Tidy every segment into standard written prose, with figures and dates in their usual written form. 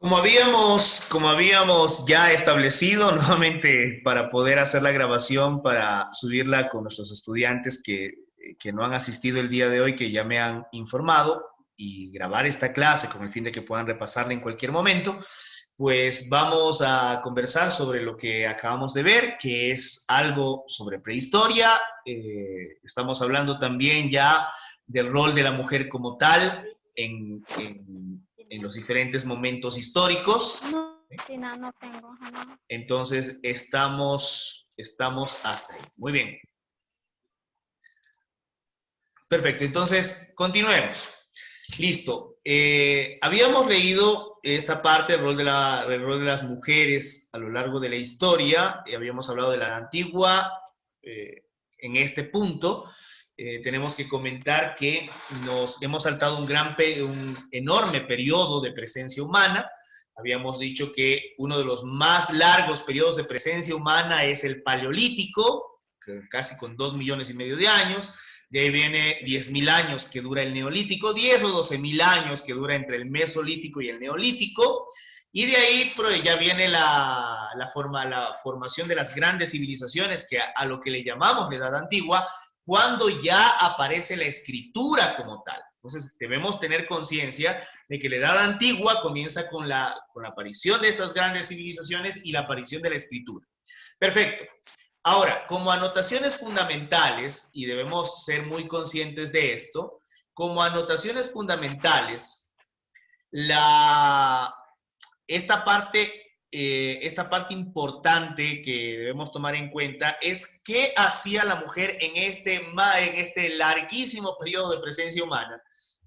Como habíamos ya establecido, nuevamente para poder hacer la grabación, para subirla con nuestros estudiantes que no han asistido el día de hoy, que ya me han informado, y grabar esta clase con el fin de que puedan repasarla en cualquier momento, pues vamos a conversar sobre lo que acabamos de ver, que es algo sobre prehistoria. Estamos hablando también ya del rol de la mujer como tal en los diferentes momentos históricos. No, Tina, no tengo. No. Entonces, estamos hasta ahí. Muy bien. Perfecto, entonces, continuemos. Listo. Habíamos leído esta parte del rol de las mujeres a lo largo de la historia. Habíamos hablado de la antigua. En este punto, tenemos que comentar que nos hemos saltado un enorme periodo de presencia humana. Habíamos dicho que uno de los más largos periodos de presencia humana es el Paleolítico, casi con 2,5 millones de años. De ahí viene 10.000 años que dura el Neolítico, 10 o 12.000 años que dura entre el Mesolítico y el Neolítico. Y de ahí ya viene la formación de las grandes civilizaciones, que a lo que le llamamos la Edad Antigua, cuando ya aparece la escritura como tal. Entonces debemos tener conciencia de que la Edad Antigua comienza con la aparición de estas grandes civilizaciones y la aparición de la escritura. Perfecto. Ahora, como anotaciones fundamentales, y debemos ser muy conscientes de esto, como anotaciones fundamentales, esta parte importante que debemos tomar en cuenta es qué hacía la mujer en este larguísimo periodo de presencia humana,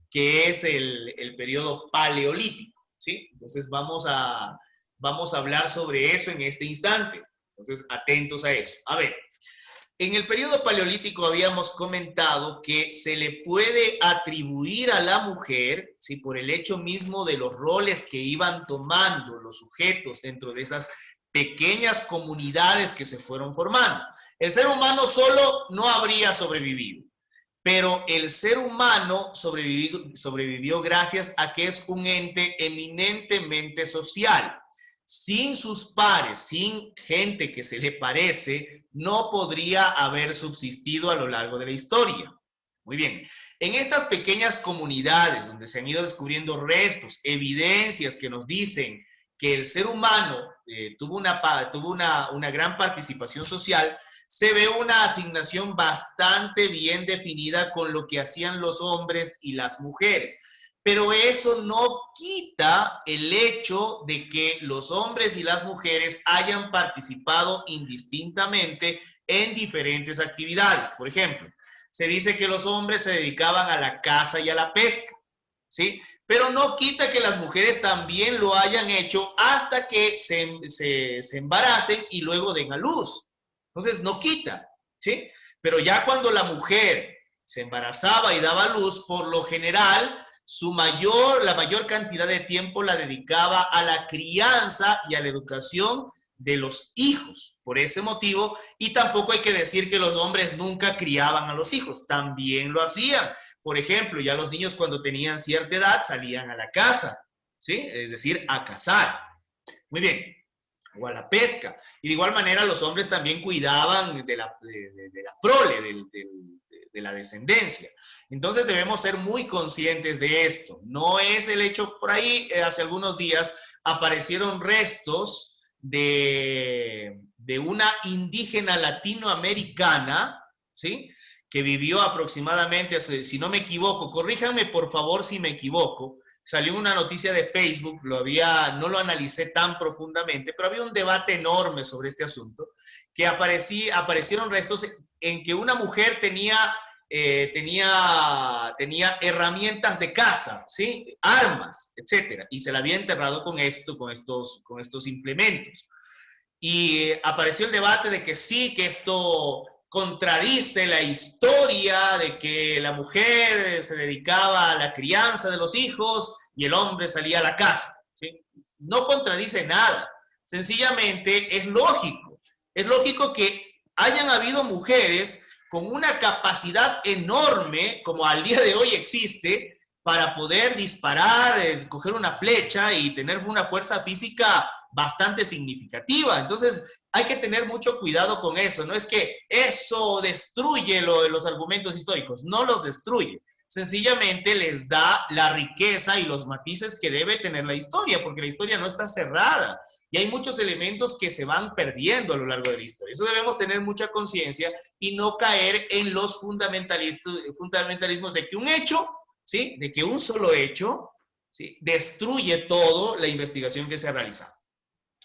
que es el periodo paleolítico, ¿sí? Entonces vamos a hablar sobre eso en este instante. Entonces, atentos a eso. A ver, en el periodo paleolítico habíamos comentado que se le puede atribuir a la mujer, ¿sí?, por el hecho mismo de los roles que iban tomando los sujetos dentro de esas pequeñas comunidades que se fueron formando. El ser humano solo no habría sobrevivido, pero el ser humano sobrevivió gracias a que es un ente eminentemente social. Sin sus pares, sin gente que se le parece, no podría haber subsistido a lo largo de la historia. Muy bien. En estas pequeñas comunidades donde se han ido descubriendo restos, evidencias que nos dicen que el ser humano tuvo una gran participación social, se ve una asignación bastante bien definida con lo que hacían los hombres y las mujeres. Pero eso no quita el hecho de que los hombres y las mujeres hayan participado indistintamente en diferentes actividades. Por ejemplo, se dice que los hombres se dedicaban a la caza y a la pesca, ¿sí? Pero no quita que las mujeres también lo hayan hecho hasta que se embaracen y luego den a luz. Entonces, no quita, ¿sí? Pero ya cuando la mujer se embarazaba y daba luz, por lo general, la mayor cantidad de tiempo la dedicaba a la crianza y a la educación de los hijos. Por ese motivo, y tampoco hay que decir que los hombres nunca criaban a los hijos, también lo hacían. Por ejemplo, ya los niños cuando tenían cierta edad salían a la caza, ¿sí? Es decir, a cazar. Muy bien. O a la pesca. Y de igual manera los hombres también cuidaban de la prole, de la descendencia. Entonces debemos ser muy conscientes de esto. No es el hecho, por ahí hace algunos días aparecieron restos de una indígena latinoamericana, ¿sí?, que vivió aproximadamente, si no me equivoco, corríjanme por favor si me equivoco, salió una noticia de Facebook, no lo analicé tan profundamente, pero había un debate enorme sobre este asunto, que aparecieron restos en que una mujer tenía herramientas de caza, ¿sí?, armas, etcétera, y se la había enterrado con estos implementos. Y apareció el debate de que sí, que esto contradice la historia de que la mujer se dedicaba a la crianza de los hijos y el hombre salía a la caza, ¿sí? No contradice nada, sencillamente es lógico que hayan habido mujeres con una capacidad enorme, como al día de hoy existe, para poder disparar, coger una flecha y tener una fuerza física bastante significativa. Entonces, hay que tener mucho cuidado con eso. No es que eso destruye los argumentos históricos, no los destruye. Sencillamente les da la riqueza y los matices que debe tener la historia, porque la historia no está cerrada y hay muchos elementos que se van perdiendo a lo largo de la historia. Eso debemos tener mucha conciencia y no caer en los fundamentalismos de que un hecho, ¿sí?, de que un solo hecho, ¿sí?, destruye toda la investigación que se ha realizado.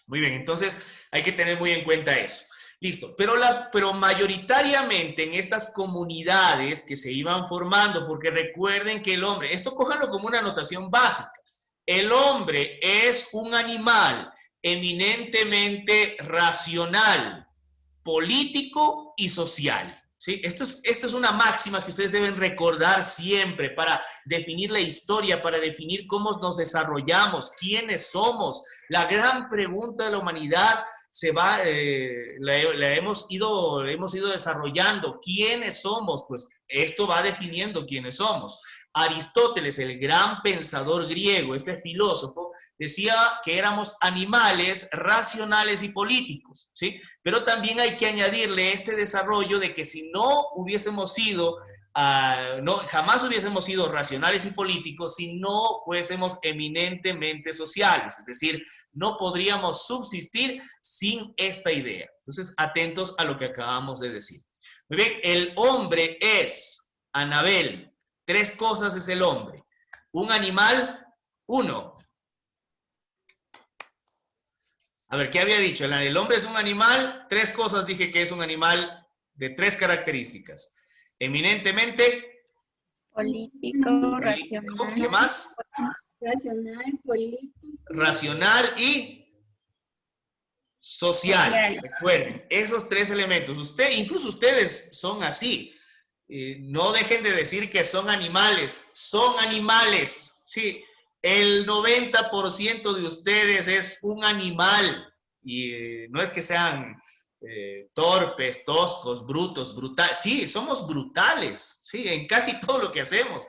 Muy bien, entonces hay que tener muy en cuenta eso. Listo, pero mayoritariamente en estas comunidades que se iban formando, porque recuerden que el hombre, esto cójanlo como una anotación básica, el hombre es un animal eminentemente racional, político y social. ¿Sí? Esto es una máxima que ustedes deben recordar siempre para definir la historia, para definir cómo nos desarrollamos, quiénes somos. La gran pregunta de la humanidad la hemos ido desarrollando. ¿Quiénes somos? Pues esto va definiendo quiénes somos. Aristóteles, el gran pensador griego, este filósofo, decía que éramos animales racionales y políticos, ¿sí? Pero también hay que añadirle este desarrollo de que si no hubiésemos sido, jamás hubiésemos sido racionales y políticos si no fuésemos eminentemente sociales, es decir, no podríamos subsistir sin esta idea. Entonces, atentos a lo que acabamos de decir. Muy bien, el hombre es, Anabel, 3 cosas es el hombre. Un animal, 1. A ver, ¿qué había dicho? El hombre es un animal, 3 cosas dije que es un animal de 3 características. Eminentemente Político, racional. ¿Qué más? Racional, político. Racional y social. Recuerden, esos 3 elementos. Incluso ustedes son así. No dejen de decir que son animales. Son animales. Sí, el 90% de ustedes es un animal. Y no es que sean torpes, toscos, brutos, brutales. Sí, somos brutales. Sí, en casi todo lo que hacemos.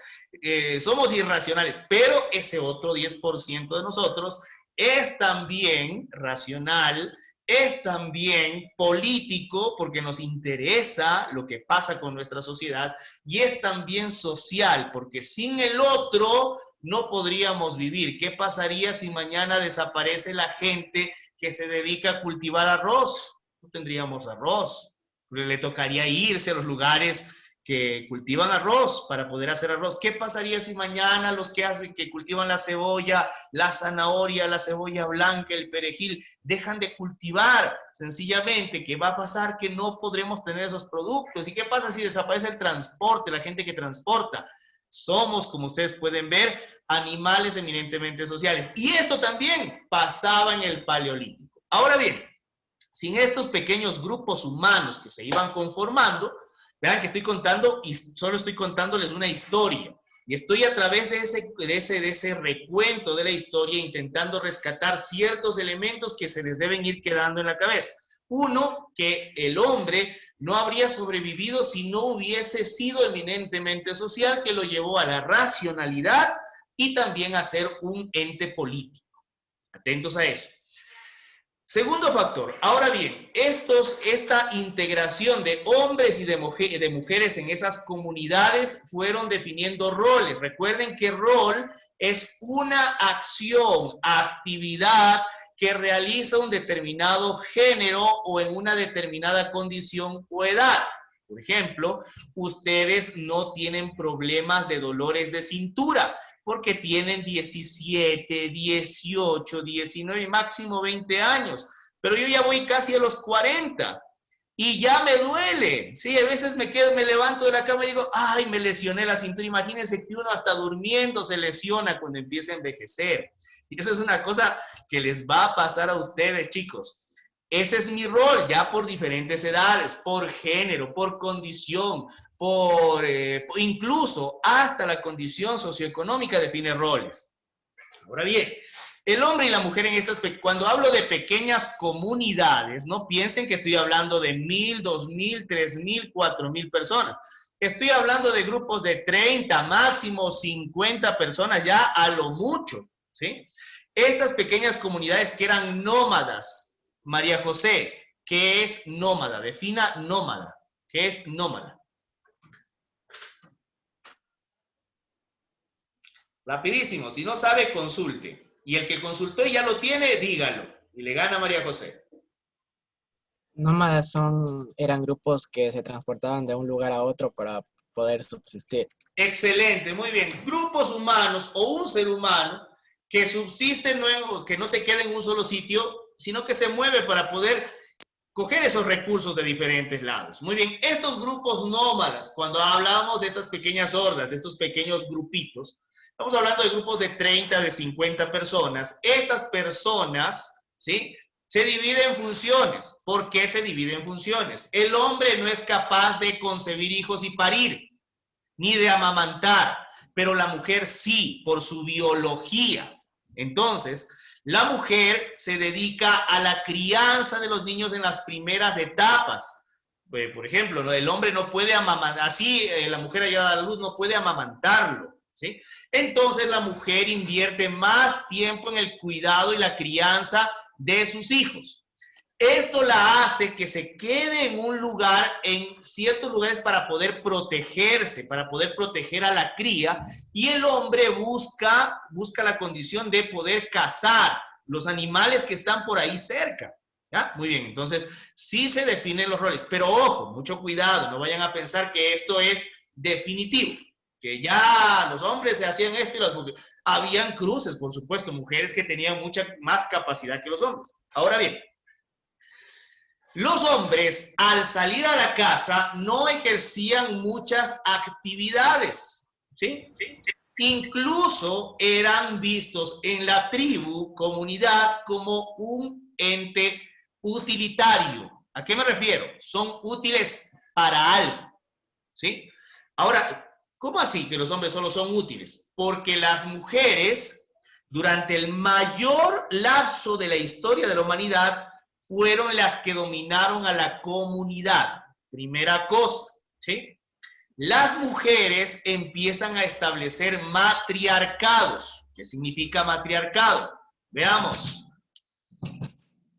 Somos irracionales. Pero ese otro 10% de nosotros es también racional, es también político, porque nos interesa lo que pasa con nuestra sociedad, y es también social, porque sin el otro no podríamos vivir. ¿Qué pasaría si mañana desaparece la gente que se dedica a cultivar arroz? No tendríamos arroz. Le tocaría irse a los lugares que cultivan arroz para poder hacer arroz. ¿Qué pasaría si mañana los que cultivan la cebolla, la zanahoria, la cebolla blanca, el perejil, dejan de cultivar? Sencillamente, ¿qué va a pasar? Que no podremos tener esos productos. ¿Y qué pasa si desaparece el transporte, la gente que transporta? Somos, como ustedes pueden ver, animales eminentemente sociales. Y esto también pasaba en el Paleolítico. Ahora bien, sin estos pequeños grupos humanos que se iban conformando, vean que estoy contando y solo estoy contándoles una historia. Y estoy a través de ese recuento de la historia intentando rescatar ciertos elementos que se les deben ir quedando en la cabeza. Uno, que el hombre no habría sobrevivido si no hubiese sido eminentemente social, que lo llevó a la racionalidad y también a ser un ente político. Atentos a eso. Segundo factor, ahora bien, esta integración de hombres y de mujeres en esas comunidades fueron definiendo roles. Recuerden que rol es una acción, actividad que realiza un determinado género o en una determinada condición o edad. Por ejemplo, ustedes no tienen problemas de dolores de cintura, porque tienen 17, 18, 19 y máximo 20 años. Pero yo ya voy casi a los 40 y ya me duele. Sí, a veces me levanto de la cama y digo, ay, me lesioné la cintura. Imagínense que uno hasta durmiendo se lesiona cuando empieza a envejecer. Y eso es una cosa que les va a pasar a ustedes, chicos. Ese es mi rol, ya por diferentes edades, por género, por condición, incluso hasta la condición socioeconómica define roles. Ahora bien, el hombre y la mujer en estas, cuando hablo de pequeñas comunidades, no piensen que estoy hablando de 1,000, 2,000, 3,000, 4,000 personas. Estoy hablando de grupos de 30, máximo 50 personas, ya a lo mucho, ¿sí? Estas pequeñas comunidades que eran nómadas. María José, ¿qué es nómada? Defina nómada. ¿Qué es nómada? Rapidísimo, si no sabe, consulte. Y el que consultó y ya lo tiene, dígalo. Y le gana María José. Nómadas eran grupos que se transportaban de un lugar a otro para poder subsistir. Excelente, muy bien. Grupos humanos o un ser humano que subsiste, que no se queda en un solo sitio, sino que se mueve para poder coger esos recursos de diferentes lados. Muy bien, estos grupos nómadas, cuando hablamos de estas pequeñas hordas, de estos pequeños grupitos, estamos hablando de grupos de 30, de 50 personas. Estas personas, ¿sí?, se dividen en funciones. ¿Por qué se divide en funciones? El hombre no es capaz de concebir hijos y parir, ni de amamantar, pero la mujer sí, por su biología. Entonces, la mujer se dedica a la crianza de los niños en las primeras etapas. Por ejemplo, ¿no?, el hombre no puede amamantar, así la mujer allá a la luz no puede amamantarlo, ¿sí? Entonces la mujer invierte más tiempo en el cuidado y la crianza de sus hijos. Esto la hace que se quede en un lugar, en ciertos lugares, para poder protegerse, para poder proteger a la cría, y el hombre busca la condición de poder cazar los animales que están por ahí cerca. ¿Ya? Muy bien, entonces sí se definen los roles, pero ojo, mucho cuidado, no vayan a pensar que esto es definitivo, que ya los hombres se hacían esto y las mujeres. Habían cruces, por supuesto, mujeres que tenían mucha más capacidad que los hombres. Ahora bien, los hombres, al salir a la casa, no ejercían muchas actividades, ¿sí? Incluso eran vistos en la tribu, comunidad, como un ente utilitario. ¿A qué me refiero? Son útiles para algo, ¿sí? Ahora, ¿cómo así que los hombres solo son útiles? Porque las mujeres, durante el mayor lapso de la historia de la humanidad, fueron las que dominaron a la comunidad. Primera cosa, ¿sí? Las mujeres empiezan a establecer matriarcados. ¿Qué significa matriarcado? Veamos.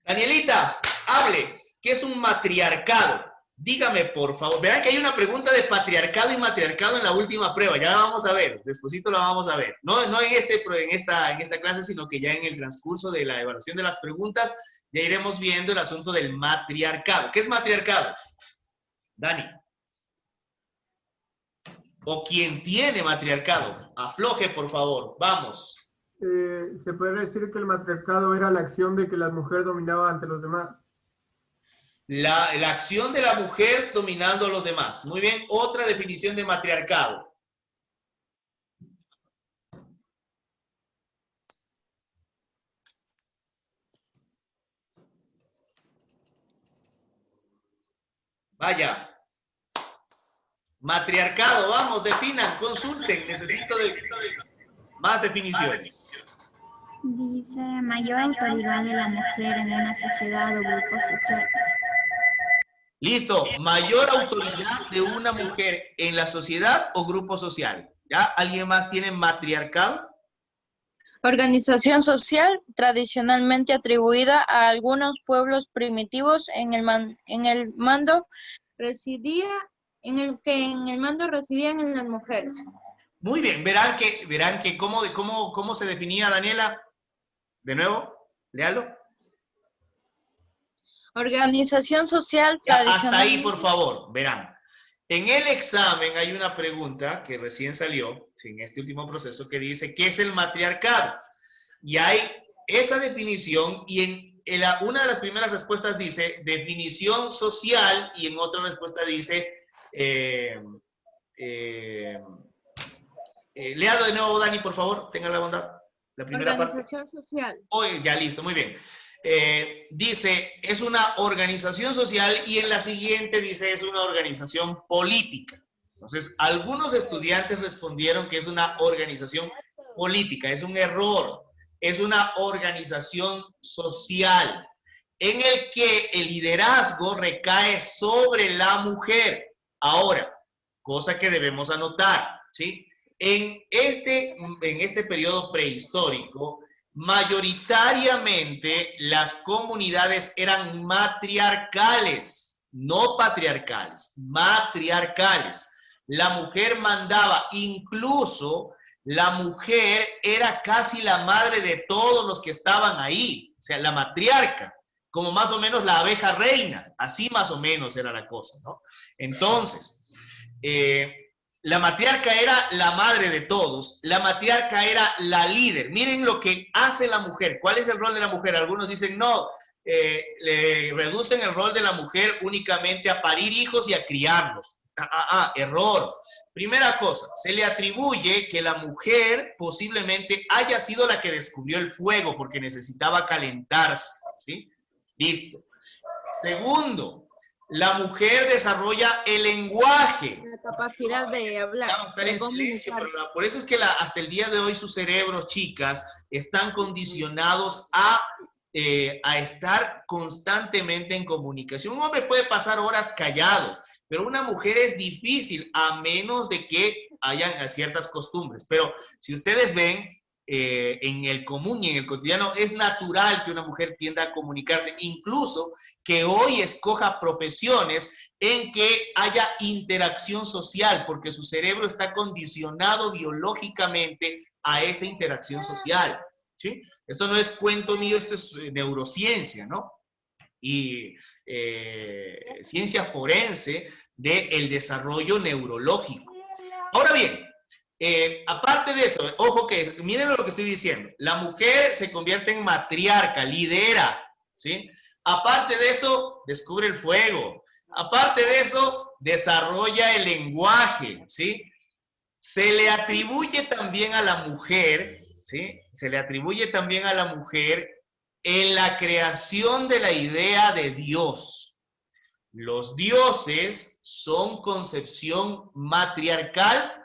Danielita, hable. ¿Qué es un matriarcado? Dígame, por favor. Verán que hay una pregunta de patriarcado y matriarcado en la última prueba. Ya la vamos a ver. Despuésito la vamos a ver. No en esta clase, sino que ya en el transcurso de la evaluación de las preguntas, ya iremos viendo el asunto del matriarcado. ¿Qué es matriarcado? Dani. O quien tiene matriarcado. Afloje, por favor. Vamos. Se puede decir que el matriarcado era la acción de que la mujer dominaba ante los demás. La acción de la mujer dominando a los demás. Muy bien. Otra definición de matriarcado. Vaya. Matriarcado, vamos, definan, consulten. Necesito más definiciones. Dice mayor autoridad de la mujer en una sociedad o grupo social. Listo, mayor autoridad de una mujer en la sociedad o grupo social. ¿Ya? ¿Alguien más tiene matriarcado? Organización social tradicionalmente atribuida a algunos pueblos primitivos en el mando residían en las mujeres. Muy bien, verán que cómo se definía, Daniela. De nuevo, léalo. Organización social Hasta tradicional. ahí, por favor, verán. En el examen hay una pregunta que recién salió, en este último proceso, que dice, ¿qué es el matriarcado? Y hay esa definición, y en una de las primeras respuestas dice, definición social, y en otra respuesta dice, léalo de nuevo, Dani, por favor, tenga la bondad. La primera Organización parte. social. Oh, ya listo, muy bien. Dice, es una organización social, y en la siguiente dice, es una organización política. Entonces, algunos estudiantes respondieron que es una organización política. Es un error. Es una organización social en el que el liderazgo recae sobre la mujer. Ahora, cosa que debemos anotar, ¿sí? En este periodo prehistórico, mayoritariamente las comunidades eran matriarcales, no patriarcales, matriarcales. La mujer mandaba, incluso la mujer era casi la madre de todos los que estaban ahí, o sea, la matriarca, como más o menos la abeja reina, así más o menos era la cosa, ¿no? Entonces, la matriarca era la madre de todos, la matriarca era la líder. Miren lo que hace la mujer. ¿Cuál es el rol de la mujer? Algunos dicen, no, le reducen el rol de la mujer únicamente a parir hijos y a criarlos. Error. Primera cosa, se le atribuye que la mujer posiblemente haya sido la que descubrió el fuego porque necesitaba calentarse, ¿sí? Listo. Segundo, la mujer desarrolla el lenguaje. La capacidad de hablar. Vamos a estar en silencio, pero por eso es que hasta el día de hoy sus cerebros, chicas, están condicionados a estar constantemente en comunicación. Un hombre puede pasar horas callado, pero una mujer es difícil a menos de que hayan ciertas costumbres. Pero si ustedes ven, en el común y en el cotidiano, es natural que una mujer tienda a comunicarse, incluso que hoy escoja profesiones en que haya interacción social, porque su cerebro está condicionado biológicamente a esa interacción social, ¿sí? Esto no es cuento mío, esto es neurociencia, ¿no? Y ciencia forense del desarrollo neurológico. Ahora bien, aparte de eso, ojo que, miren lo que estoy diciendo, la mujer se convierte en matriarca, lidera, ¿sí? Aparte de eso, descubre el fuego. Aparte de eso, desarrolla el lenguaje, ¿sí? Se le atribuye también a la mujer, ¿sí? Se le atribuye también a la mujer en la creación de la idea de Dios. Los dioses son concepción matriarcal,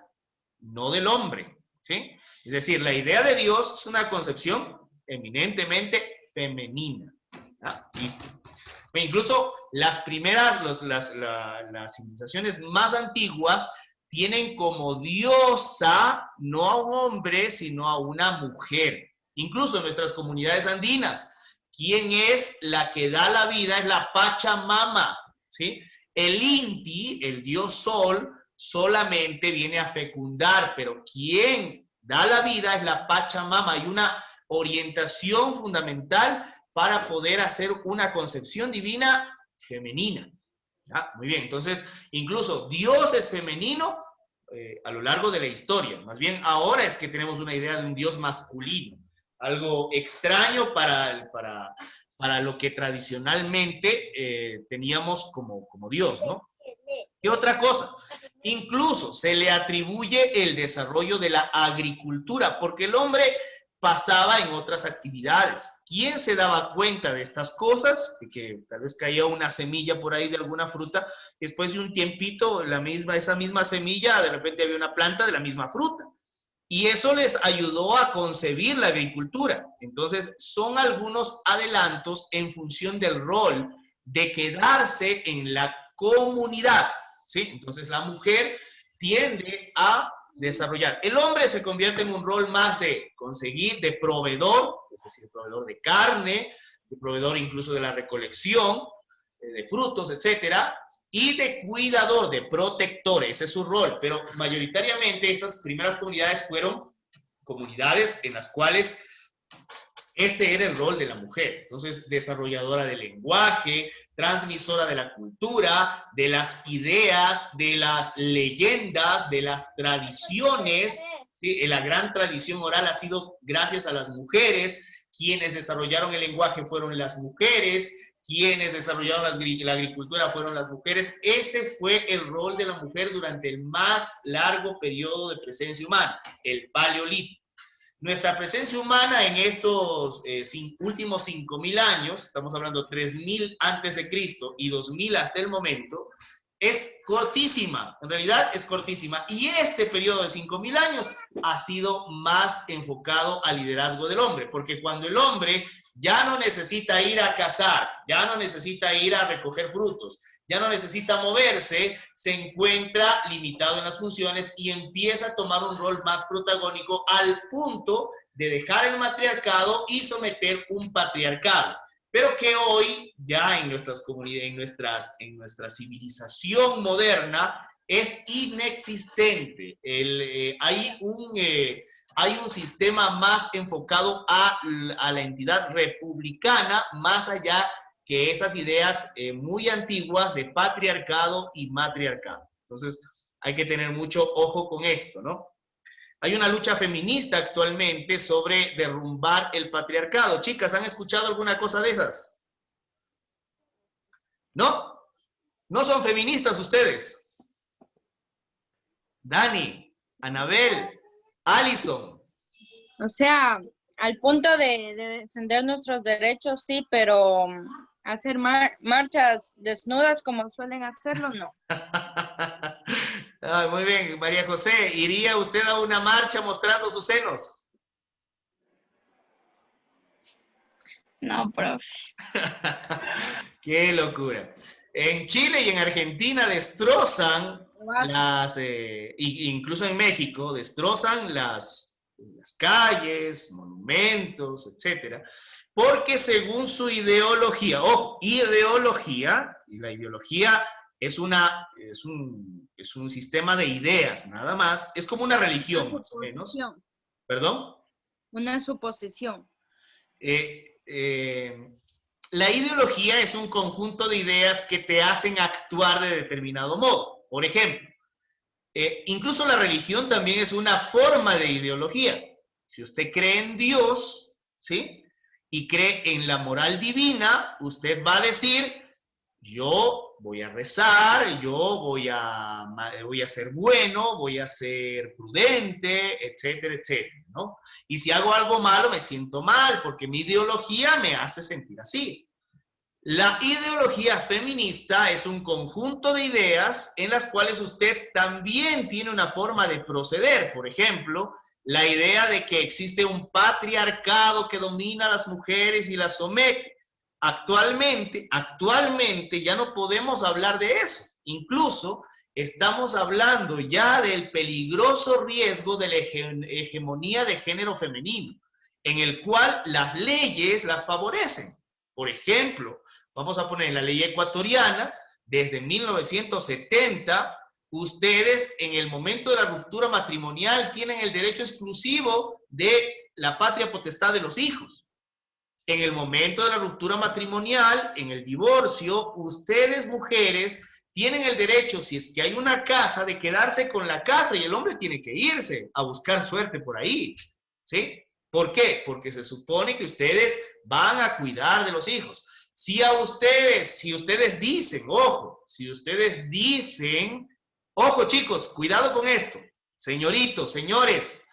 no del hombre, ¿sí? Es decir, la idea de Dios es una concepción eminentemente femenina. Listo. Incluso las primeras, las civilizaciones más antiguas tienen como diosa no a un hombre, sino a una mujer. Incluso en nuestras comunidades andinas, quien es la que da la vida es la Pachamama, ¿sí? El Inti, el dios sol, solamente viene a fecundar, pero quien da la vida es la Pachamama. Hay una orientación fundamental para poder hacer una concepción divina femenina. ¿Ya? Muy bien, entonces, incluso Dios es femenino a lo largo de la historia. Más bien, ahora es que tenemos una idea de un Dios masculino. Algo extraño para lo que tradicionalmente teníamos como Dios, ¿no? ¿Qué otra cosa? Incluso se le atribuye el desarrollo de la agricultura, porque el hombre pasaba en otras actividades. ¿Quién se daba cuenta de estas cosas? De que tal vez caía una semilla por ahí de alguna fruta, después de un tiempito, esa misma semilla, de repente había una planta de la misma fruta. Y eso les ayudó a concebir la agricultura. Entonces, son algunos adelantos en función del rol de quedarse en la comunidad, ¿sí? Entonces, la mujer tiende a desarrollar. El hombre se convierte en un rol más de conseguir, de proveedor, es decir, proveedor de carne, de proveedor incluso de la recolección, de frutos, etcétera, y de cuidador, de protector. Ese es su rol. Pero mayoritariamente estas primeras comunidades fueron comunidades en las cuales este era el rol de la mujer. Entonces, desarrolladora del lenguaje, transmisora de la cultura, de las ideas, de las leyendas, de las tradiciones. ¿Sí? La gran tradición oral ha sido gracias a las mujeres. Quienes desarrollaron el lenguaje fueron las mujeres. Quienes desarrollaron la agricultura fueron las mujeres. Ese fue el rol de la mujer durante el más largo periodo de presencia humana, el Paleolítico. Nuestra presencia humana en estos últimos 5.000 años, estamos hablando 3.000 antes de Cristo y 2.000 hasta el momento, es cortísima, en realidad es cortísima. Y este periodo de 5.000 años ha sido más enfocado al liderazgo del hombre, porque cuando el hombre ya no necesita ir a cazar, ya no necesita ir a recoger frutos, ya no necesita moverse, se encuentra limitado en las funciones y empieza a tomar un rol más protagónico al punto de dejar el matriarcado y someter un patriarcado. Pero que hoy, ya en nuestras comunidades, en nuestra civilización moderna, es inexistente. Hay un sistema más enfocado a la entidad republicana, más allá que esas ideas muy antiguas de patriarcado y matriarcado. Entonces, hay que tener mucho ojo con esto, ¿no? Hay una lucha feminista actualmente sobre derrumbar el patriarcado. Chicas, ¿han escuchado alguna cosa de esas? ¿No? ¿No son feministas ustedes? Dani, Anabel, Alison. O sea, al punto de defender nuestros derechos, sí, pero hacer marchas desnudas como suelen hacerlo, no. Ay, muy bien, María José, ¿iría usted a una marcha mostrando sus senos? No, profe. Qué locura. En Chile y en Argentina destrozan incluso en México, destrozan las calles, monumentos, etcétera, porque según su ideología, ojo, ideología, y la ideología es un sistema de ideas, nada más, es como una religión, más o menos. ¿Perdón? Una suposición. La ideología es un conjunto de ideas que te hacen actuar de determinado modo. Por ejemplo, incluso la religión también es una forma de ideología. Si usted cree en Dios, ¿sí? Y cree en la moral divina, usted va a decir, yo voy a rezar, yo voy a ser bueno, voy a ser prudente, etcétera, etcétera, ¿no? Y si hago algo malo, me siento mal, porque mi ideología me hace sentir así. La ideología feminista es un conjunto de ideas en las cuales usted también tiene una forma de proceder. Por ejemplo, la idea de que existe un patriarcado que domina a las mujeres y las somete. Actualmente ya no podemos hablar de eso. Incluso estamos hablando ya del peligroso riesgo de la hegemonía de género femenino, en el cual las leyes las favorecen. Por ejemplo, vamos a poner la ley ecuatoriana, desde 1970, ustedes en el momento de la ruptura matrimonial tienen el derecho exclusivo de la patria potestad de los hijos. En el momento de la ruptura matrimonial, en el divorcio, ustedes mujeres tienen el derecho, si es que hay una casa, de quedarse con la casa y el hombre tiene que irse a buscar suerte por ahí, ¿sí? ¿Por qué? Porque se supone que ustedes van a cuidar de los hijos. Si ustedes dicen, ojo, ojo chicos, cuidado con esto, señoritos, señores,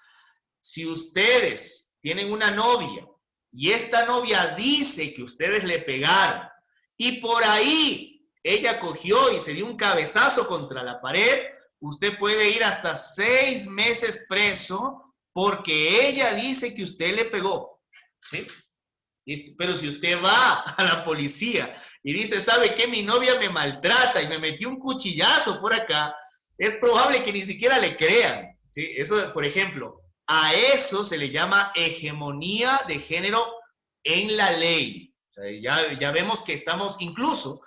si ustedes tienen una novia y esta novia dice que ustedes le pegaron y por ahí ella cogió y se dio un cabezazo contra la pared, usted puede ir hasta 6 meses preso porque ella dice que usted le pegó, ¿sí? Pero si usted va a la policía y dice, ¿sabe qué? Mi novia me maltrata y me metió un cuchillazo por acá, es probable que ni siquiera le crean, ¿sí? Eso, por ejemplo, a eso se le llama hegemonía de género en la ley. O sea, ya vemos que estamos incluso,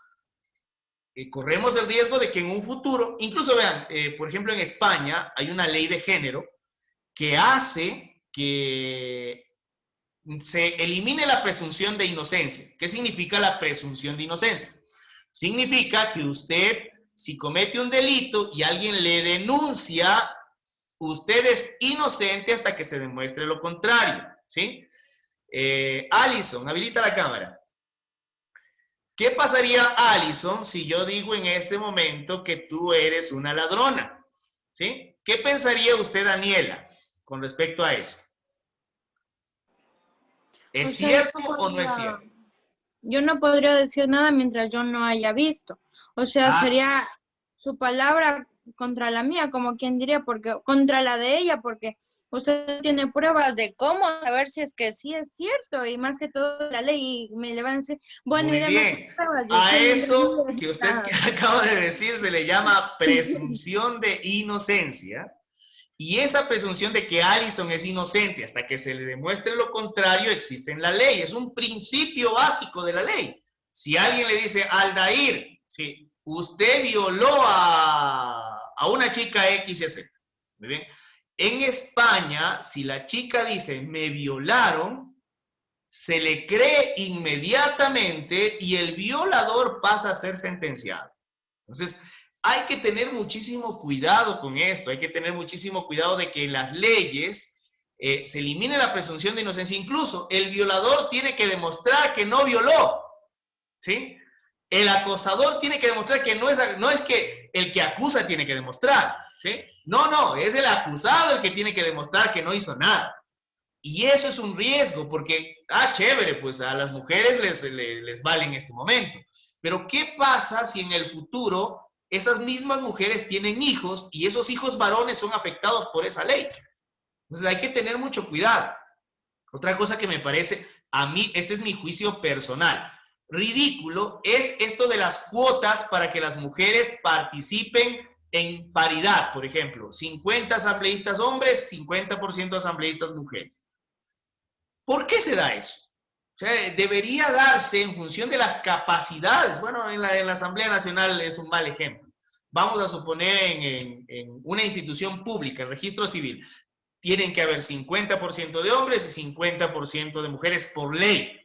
corremos el riesgo de que en un futuro, incluso vean, por ejemplo en España hay una ley de género que hace que se elimine la presunción de inocencia. ¿Qué significa la presunción de inocencia? Significa que usted, si comete un delito y alguien le denuncia, usted es inocente hasta que se demuestre lo contrario, ¿sí? Alison, habilita la cámara. ¿Qué pasaría, Alison, si yo digo en este momento que tú eres una ladrona? ¿Sí? ¿Qué pensaría usted, Daniela, con respecto a eso? ¿Es cierto o no es cierto? Yo no podría decir nada mientras yo no haya visto. O sea, sería su palabra contra la mía, como quien diría, porque contra la de ella, porque usted tiene pruebas de cómo saber si es que sí es cierto, y más que todo la ley, y me le van a decir, bueno, Muy y dame bien. sus pruebas. Y A usted eso me que usted está- acaba de decir se le llama presunción de inocencia. Y esa presunción de que Alison es inocente hasta que se le demuestre lo contrario existe en la ley. Es un principio básico de la ley. Si alguien le dice, Aldair, si usted violó a una chica X y Z. Muy bien. En España, si la chica dice, me violaron, se le cree inmediatamente y el violador pasa a ser sentenciado. Entonces, hay que tener muchísimo cuidado con esto, hay que tener muchísimo cuidado de que en las leyes se elimine la presunción de inocencia. Incluso el violador tiene que demostrar que no violó, ¿sí? El acosador tiene que demostrar que no es que el que acusa tiene que demostrar, ¿sí? No, es el acusado el que tiene que demostrar que no hizo nada. Y eso es un riesgo, porque, chévere, pues a las mujeres les vale en este momento. Pero, ¿qué pasa si en el futuro esas mismas mujeres tienen hijos y esos hijos varones son afectados por esa ley? Entonces hay que tener mucho cuidado. Otra cosa que me parece, a mí, este es mi juicio personal, ridículo, es esto de las cuotas para que las mujeres participen en paridad, por ejemplo, 50 asambleístas hombres, 50% asambleístas mujeres. ¿Por qué se da eso? O sea, debería darse en función de las capacidades. Bueno, en la Asamblea Nacional es un mal ejemplo. Vamos a suponer en una institución pública, el registro civil, tienen que haber 50% de hombres y 50% de mujeres por ley.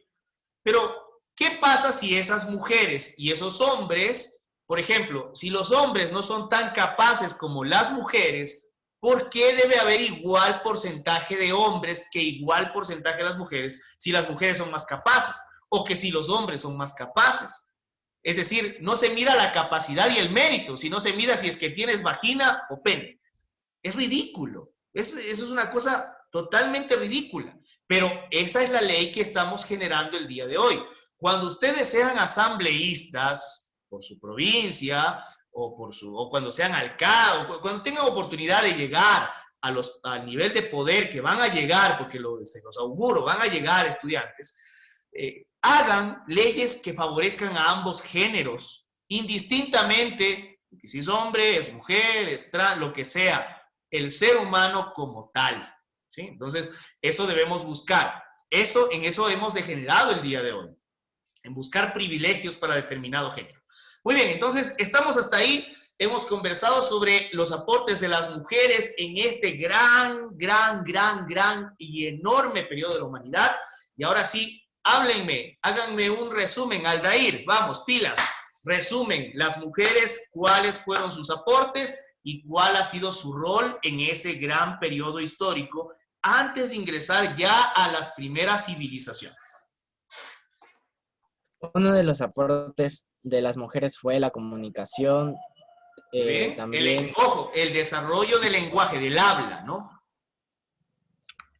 Pero, ¿qué pasa si esas mujeres y esos hombres, por ejemplo, si los hombres no son tan capaces como las mujeres, ¿por qué debe haber igual porcentaje de hombres que igual porcentaje de las mujeres si las mujeres son más capaces? O que si los hombres son más capaces. Es decir, no se mira la capacidad y el mérito, sino se mira si es que tienes vagina o pene. Es ridículo. Eso es una cosa totalmente ridícula. Pero esa es la ley que estamos generando el día de hoy. Cuando ustedes sean asambleístas por su provincia, o cuando sean alcaldes, o cuando tengan oportunidad de llegar al nivel de poder que van a llegar, porque se los auguro, van a llegar estudiantes, hagan leyes que favorezcan a ambos géneros, indistintamente, que si es hombre, es mujer, es trans, lo que sea, el ser humano como tal, ¿sí? Entonces, eso debemos buscar. En eso hemos degenerado el día de hoy, en buscar privilegios para determinado género. Muy bien, entonces estamos hasta ahí. Hemos conversado sobre los aportes de las mujeres en este gran y enorme periodo de la humanidad. Y ahora sí, háblenme, háganme un resumen. Aldair, vamos, pilas. Resumen, las mujeres, cuáles fueron sus aportes y cuál ha sido su rol en ese gran periodo histórico antes de ingresar ya a las primeras civilizaciones. Uno de los aportes de las mujeres fue la comunicación, Bien. también, Ojo, el desarrollo del lenguaje, del habla, ¿no?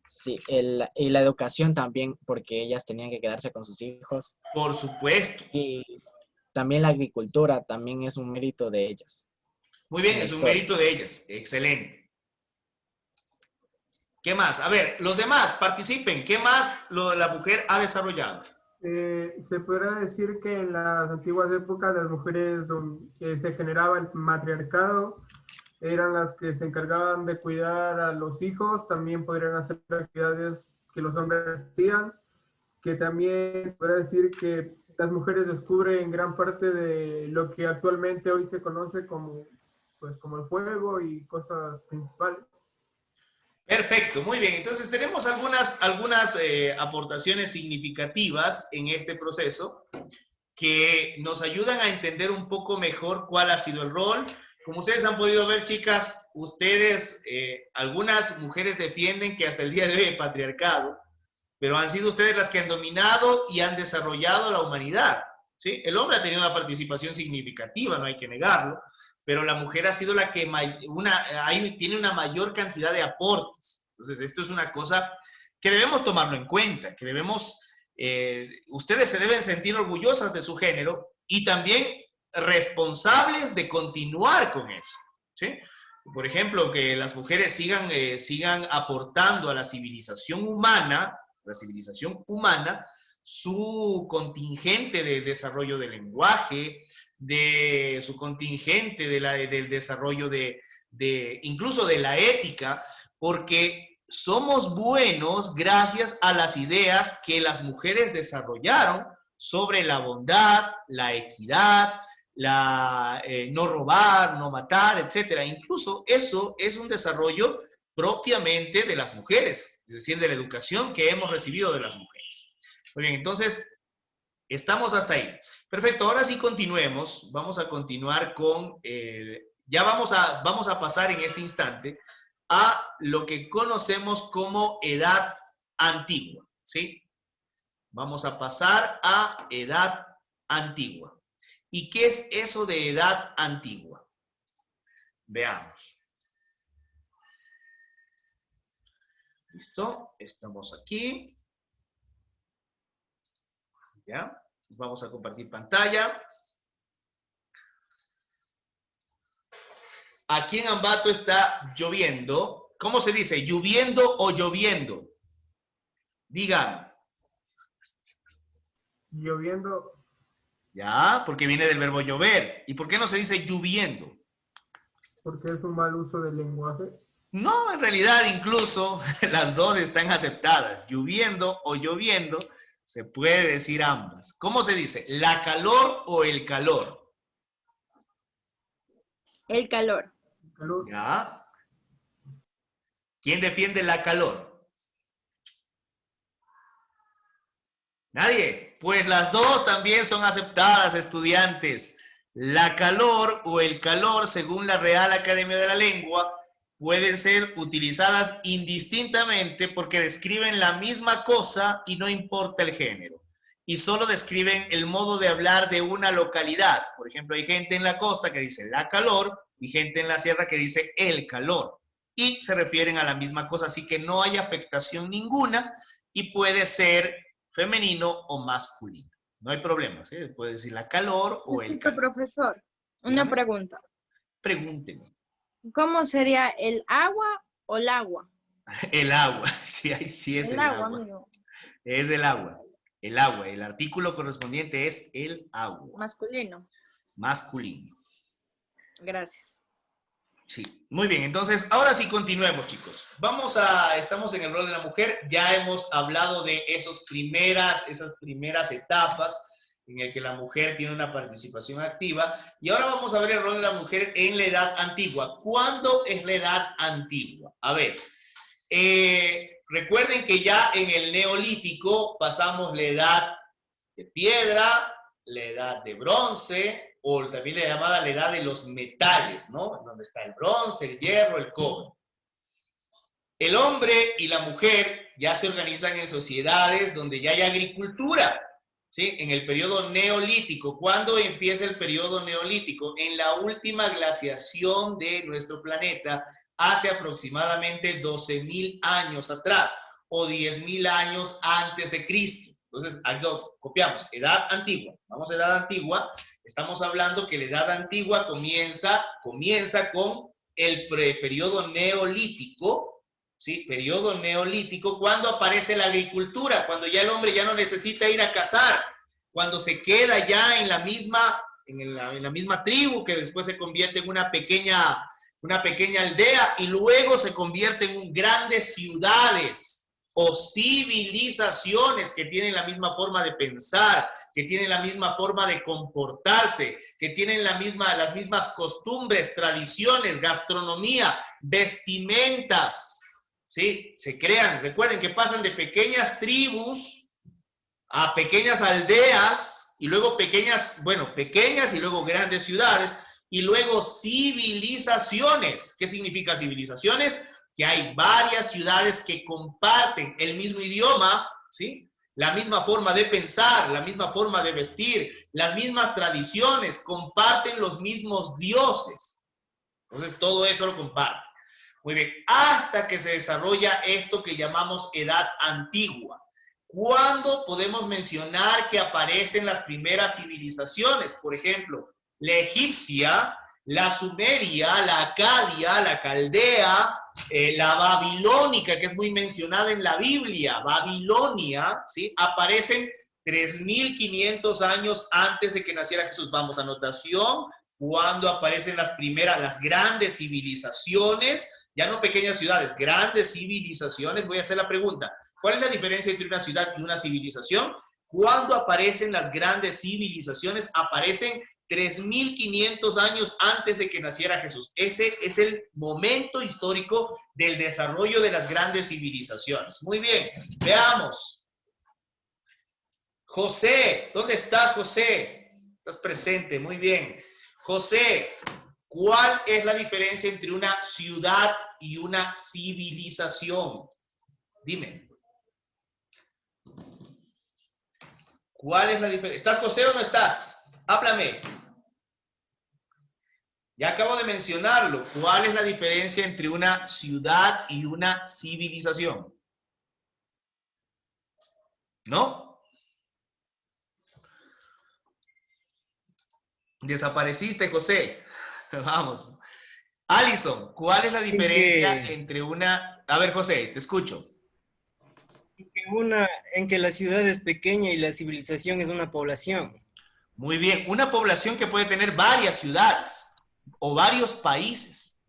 sí, y la educación también, porque ellas tenían que quedarse con sus hijos. Por supuesto. Y también la agricultura también es un mérito de ellas. Muy bien, En la es un historia. mérito de ellas. Excelente. ¿Qué más? A ver, los demás participen. ¿Qué más la mujer ha desarrollado? Se podrá decir que en las antiguas épocas las mujeres donde se generaba el matriarcado eran las que se encargaban de cuidar a los hijos, también podrían hacer actividades que los hombres hacían, que también podrá decir que las mujeres descubren gran parte de lo que actualmente hoy se conoce como, pues, como el fuego y cosas principales. Perfecto, muy bien. Entonces tenemos algunas aportaciones significativas en este proceso que nos ayudan a entender un poco mejor cuál ha sido el rol. Como ustedes han podido ver, chicas, algunas mujeres defienden que hasta el día de hoy hay patriarcado, pero han sido ustedes las que han dominado y han desarrollado la humanidad, ¿sí? El hombre ha tenido una participación significativa, no hay que negarlo, pero la mujer ha sido la que tiene una mayor cantidad de aportes. Entonces, esto es una cosa que debemos tomarlo en cuenta, que ustedes se deben sentir orgullosas de su género y también responsables de continuar con eso, ¿sí? Por ejemplo, que las mujeres sigan aportando a la civilización humana, su contingente de desarrollo del lenguaje, de su contingente del desarrollo incluso de la ética, porque somos buenos gracias a las ideas que las mujeres desarrollaron sobre la bondad, la equidad, no robar, no matar, etc. Incluso eso es un desarrollo propiamente de las mujeres, es decir, de la educación que hemos recibido de las mujeres. Muy bien, entonces, estamos hasta ahí. Perfecto, ahora sí continuemos. Vamos a continuar con, ya vamos a pasar en este instante a lo que conocemos como edad antigua, ¿sí? Vamos a pasar a edad antigua. ¿Y qué es eso de edad antigua? Veamos. ¿Listo? Estamos aquí. ¿Ya? Vamos a compartir pantalla. Aquí en Ambato está lloviendo. ¿Cómo se dice? ¿Lloviendo o lloviendo? Digan. Lloviendo. Ya, porque viene del verbo llover. ¿Y por qué no se dice lloviendo? Porque es un mal uso del lenguaje. No, en realidad incluso las dos están aceptadas. Lloviendo o lloviendo, se puede decir ambas. ¿Cómo se dice? ¿La calor o el calor? El calor. Calor. ¿Ya? ¿Quién defiende la calor? ¿Nadie? Pues las dos también son aceptadas, estudiantes. La calor o el calor, según la Real Academia de la Lengua, pueden ser utilizadas indistintamente porque describen la misma cosa y no importa el género. Y solo describen el modo de hablar de una localidad. Por ejemplo, hay gente en la costa que dice la calor y gente en la sierra que dice el calor. Y se refieren a la misma cosa, así que no hay afectación ninguna y puede ser femenino o masculino. No hay problema, ¿sí? Puede decir la calor o el calor. Profesor, una Dígame. pregunta. Pregúnteme. ¿Cómo sería el agua o el agua? El agua, sí, ahí sí es el agua. Amigo. Es el agua. El agua. El artículo correspondiente es el agua. Masculino. Masculino. Gracias. Sí. Muy bien, entonces, ahora sí continuemos, chicos. Estamos en el rol de la mujer. Ya hemos hablado de esas primeras etapas en el que la mujer tiene una participación activa. Y ahora vamos a ver el rol de la mujer en la edad antigua. ¿Cuándo es la edad antigua? A ver, recuerden que ya en el Neolítico pasamos la edad de piedra, la edad de bronce, o también le llamaba la edad de los metales, ¿no? Donde está el bronce, el hierro, el cobre. El hombre y la mujer ya se organizan en sociedades donde ya hay agricultura, ¿sí? En el periodo neolítico. ¿Cuándo empieza el periodo neolítico? En la última glaciación de nuestro planeta, hace aproximadamente 12.000 años atrás, o 10.000 años antes de Cristo. Entonces, aquí copiamos, edad antigua. Vamos a edad antigua. Estamos hablando que la edad antigua comienza con el periodo neolítico, ¿sí? Periodo neolítico, cuando aparece la agricultura, cuando ya el hombre ya no necesita ir a cazar, cuando se queda ya en la misma tribu, que después se convierte en una pequeña aldea y luego se convierte en grandes ciudades o civilizaciones que tienen la misma forma de pensar, que tienen la misma forma de comportarse, que tienen las mismas costumbres, tradiciones, gastronomía, vestimentas, ¿sí? Se crean, recuerden que pasan de pequeñas tribus a pequeñas aldeas y luego pequeñas y luego grandes ciudades y luego civilizaciones. ¿Qué significa civilizaciones? Que hay varias ciudades que comparten el mismo idioma, ¿sí? La misma forma de pensar, la misma forma de vestir, las mismas tradiciones, comparten los mismos dioses. Entonces, todo eso lo comparten. Muy bien, hasta que se desarrolla esto que llamamos edad antigua. ¿Cuándo podemos mencionar que aparecen las primeras civilizaciones? Por ejemplo, la egipcia La sumeria, la acadia, la caldea, la babilónica, que es muy mencionada en la Biblia, Babilonia, ¿sí? Aparecen 3.500 años antes de que naciera Jesús. Vamos, anotación, cuando aparecen las grandes civilizaciones, ya no pequeñas ciudades, grandes civilizaciones. Voy a hacer la pregunta, ¿cuál es la diferencia entre una ciudad y una civilización? Cuando aparecen las grandes civilizaciones, aparecen 3.500 años antes de que naciera Jesús. Ese es el momento histórico del desarrollo de las grandes civilizaciones. Muy bien, veamos. José, ¿dónde estás, José? Estás presente, muy bien. José, ¿cuál es la diferencia entre una ciudad y una civilización? Dime. ¿Cuál es la diferencia? ¿Estás, José, o no estás? Háblame. Ya acabo de mencionarlo. ¿Cuál es la diferencia entre una ciudad y una civilización? ¿No? Desapareciste, José. Vamos. Alison, ¿cuál es la diferencia entre una... A ver, José, te escucho. En que la ciudad es pequeña y la civilización es una población. Muy bien, una población que puede tener varias ciudades o varios países.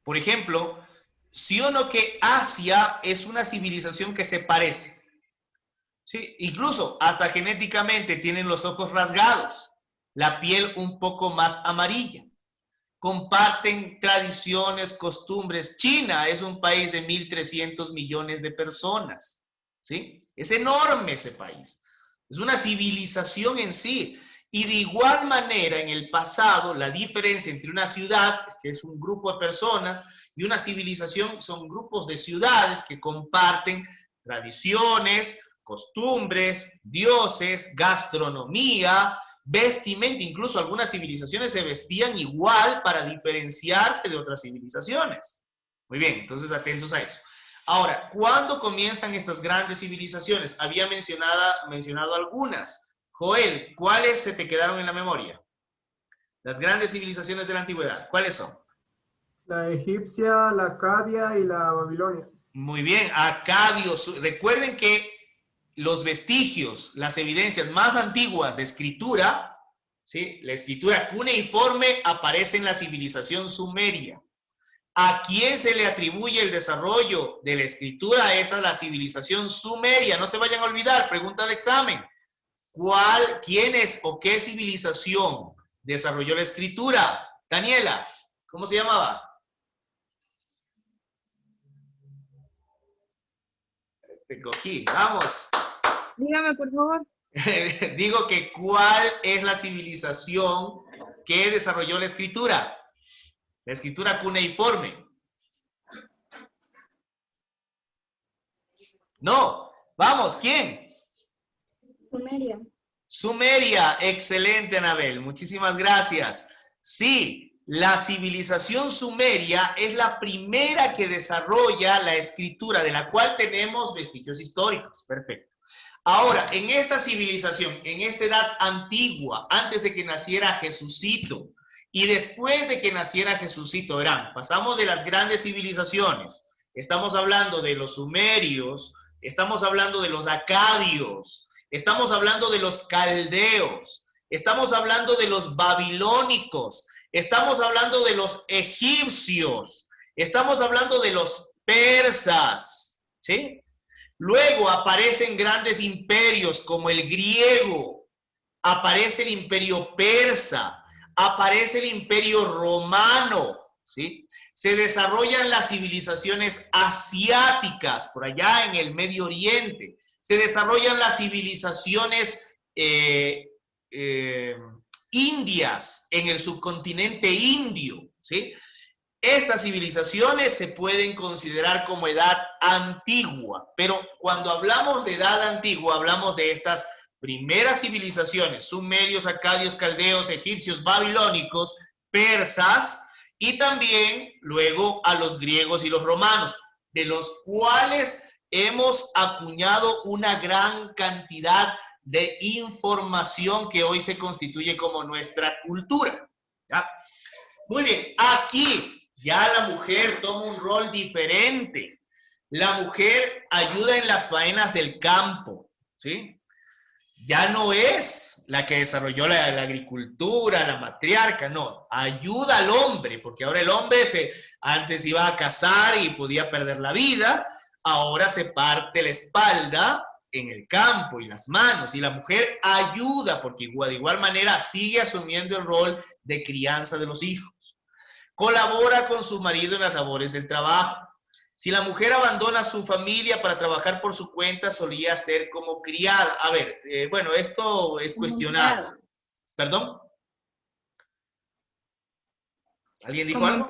Por ejemplo, ¿sí o no que Asia es una civilización que se parece? ¿Sí? Incluso hasta genéticamente tienen los ojos rasgados, la piel un poco más amarilla. Comparten tradiciones, costumbres. China es un país de 1.300 millones de personas. ¿Sí? Es enorme ese país. Es una civilización en sí. Y de igual manera, en el pasado, la diferencia entre una ciudad, que es un grupo de personas, y una civilización son grupos de ciudades que comparten tradiciones, costumbres, dioses, gastronomía, vestimenta. Incluso algunas civilizaciones se vestían igual para diferenciarse de otras civilizaciones. Muy bien, entonces atentos a eso. Ahora, ¿cuándo comienzan estas grandes civilizaciones? Había mencionado algunas. Joel, ¿cuáles se te quedaron en la memoria? Las grandes civilizaciones de la antigüedad, ¿cuáles son? La egipcia, la acadia y la babilonia. Muy bien, acadios. Recuerden que los vestigios, las evidencias más antiguas de escritura, ¿sí? La escritura cuneiforme aparece en la civilización sumeria. ¿A quién se le atribuye el desarrollo de la escritura? Esa es la civilización sumeria. No se vayan a olvidar, pregunta de examen. ¿Quién es o qué civilización desarrolló la escritura? Daniela, ¿cómo se llamaba? Te cogí, vamos. Dígame, por favor. Digo que ¿cuál es la civilización que desarrolló la escritura? La escritura cuneiforme. No, vamos, ¿quién? Sumeria. Sumeria, excelente, Anabel, muchísimas gracias. Sí, la civilización sumeria es la primera que desarrolla la escritura, de la cual tenemos vestigios históricos. Perfecto. Ahora, en esta civilización, en esta edad antigua, antes de que naciera Jesucito y después de que naciera Jesucito, verán, pasamos de las grandes civilizaciones. Estamos hablando de los sumerios, estamos hablando de los acadios, estamos hablando de los caldeos, estamos hablando de los babilónicos, estamos hablando de los egipcios, estamos hablando de los persas, ¿sí? Luego aparecen grandes imperios como el griego, aparece el imperio persa, aparece el imperio romano, ¿sí? Se desarrollan las civilizaciones asiáticas por allá en el Medio Oriente, se desarrollan las civilizaciones indias en el subcontinente indio, ¿sí? Estas civilizaciones se pueden considerar como edad antigua, pero cuando hablamos de edad antigua, hablamos de estas primeras civilizaciones, sumerios, acadios, caldeos, egipcios, babilónicos, persas, y también luego a los griegos y los romanos, de los cuales hemos acuñado una gran cantidad de información que hoy se constituye como nuestra cultura, ¿ya? Muy bien, aquí ya la mujer toma un rol diferente. La mujer ayuda en las faenas del campo, ¿sí? Ya no es la que desarrolló la agricultura, la matriarca, no. Ayuda al hombre, porque ahora el hombre antes iba a cazar y podía perder la vida, ahora se parte la espalda en el campo y las manos, y la mujer ayuda, porque de igual manera sigue asumiendo el rol de crianza de los hijos. Colabora con su marido en las labores del trabajo. Si la mujer abandona su familia para trabajar por su cuenta, solía ser como criada. A ver, bueno, esto es cuestionado. ¿Perdón? ¿Alguien dijo algo?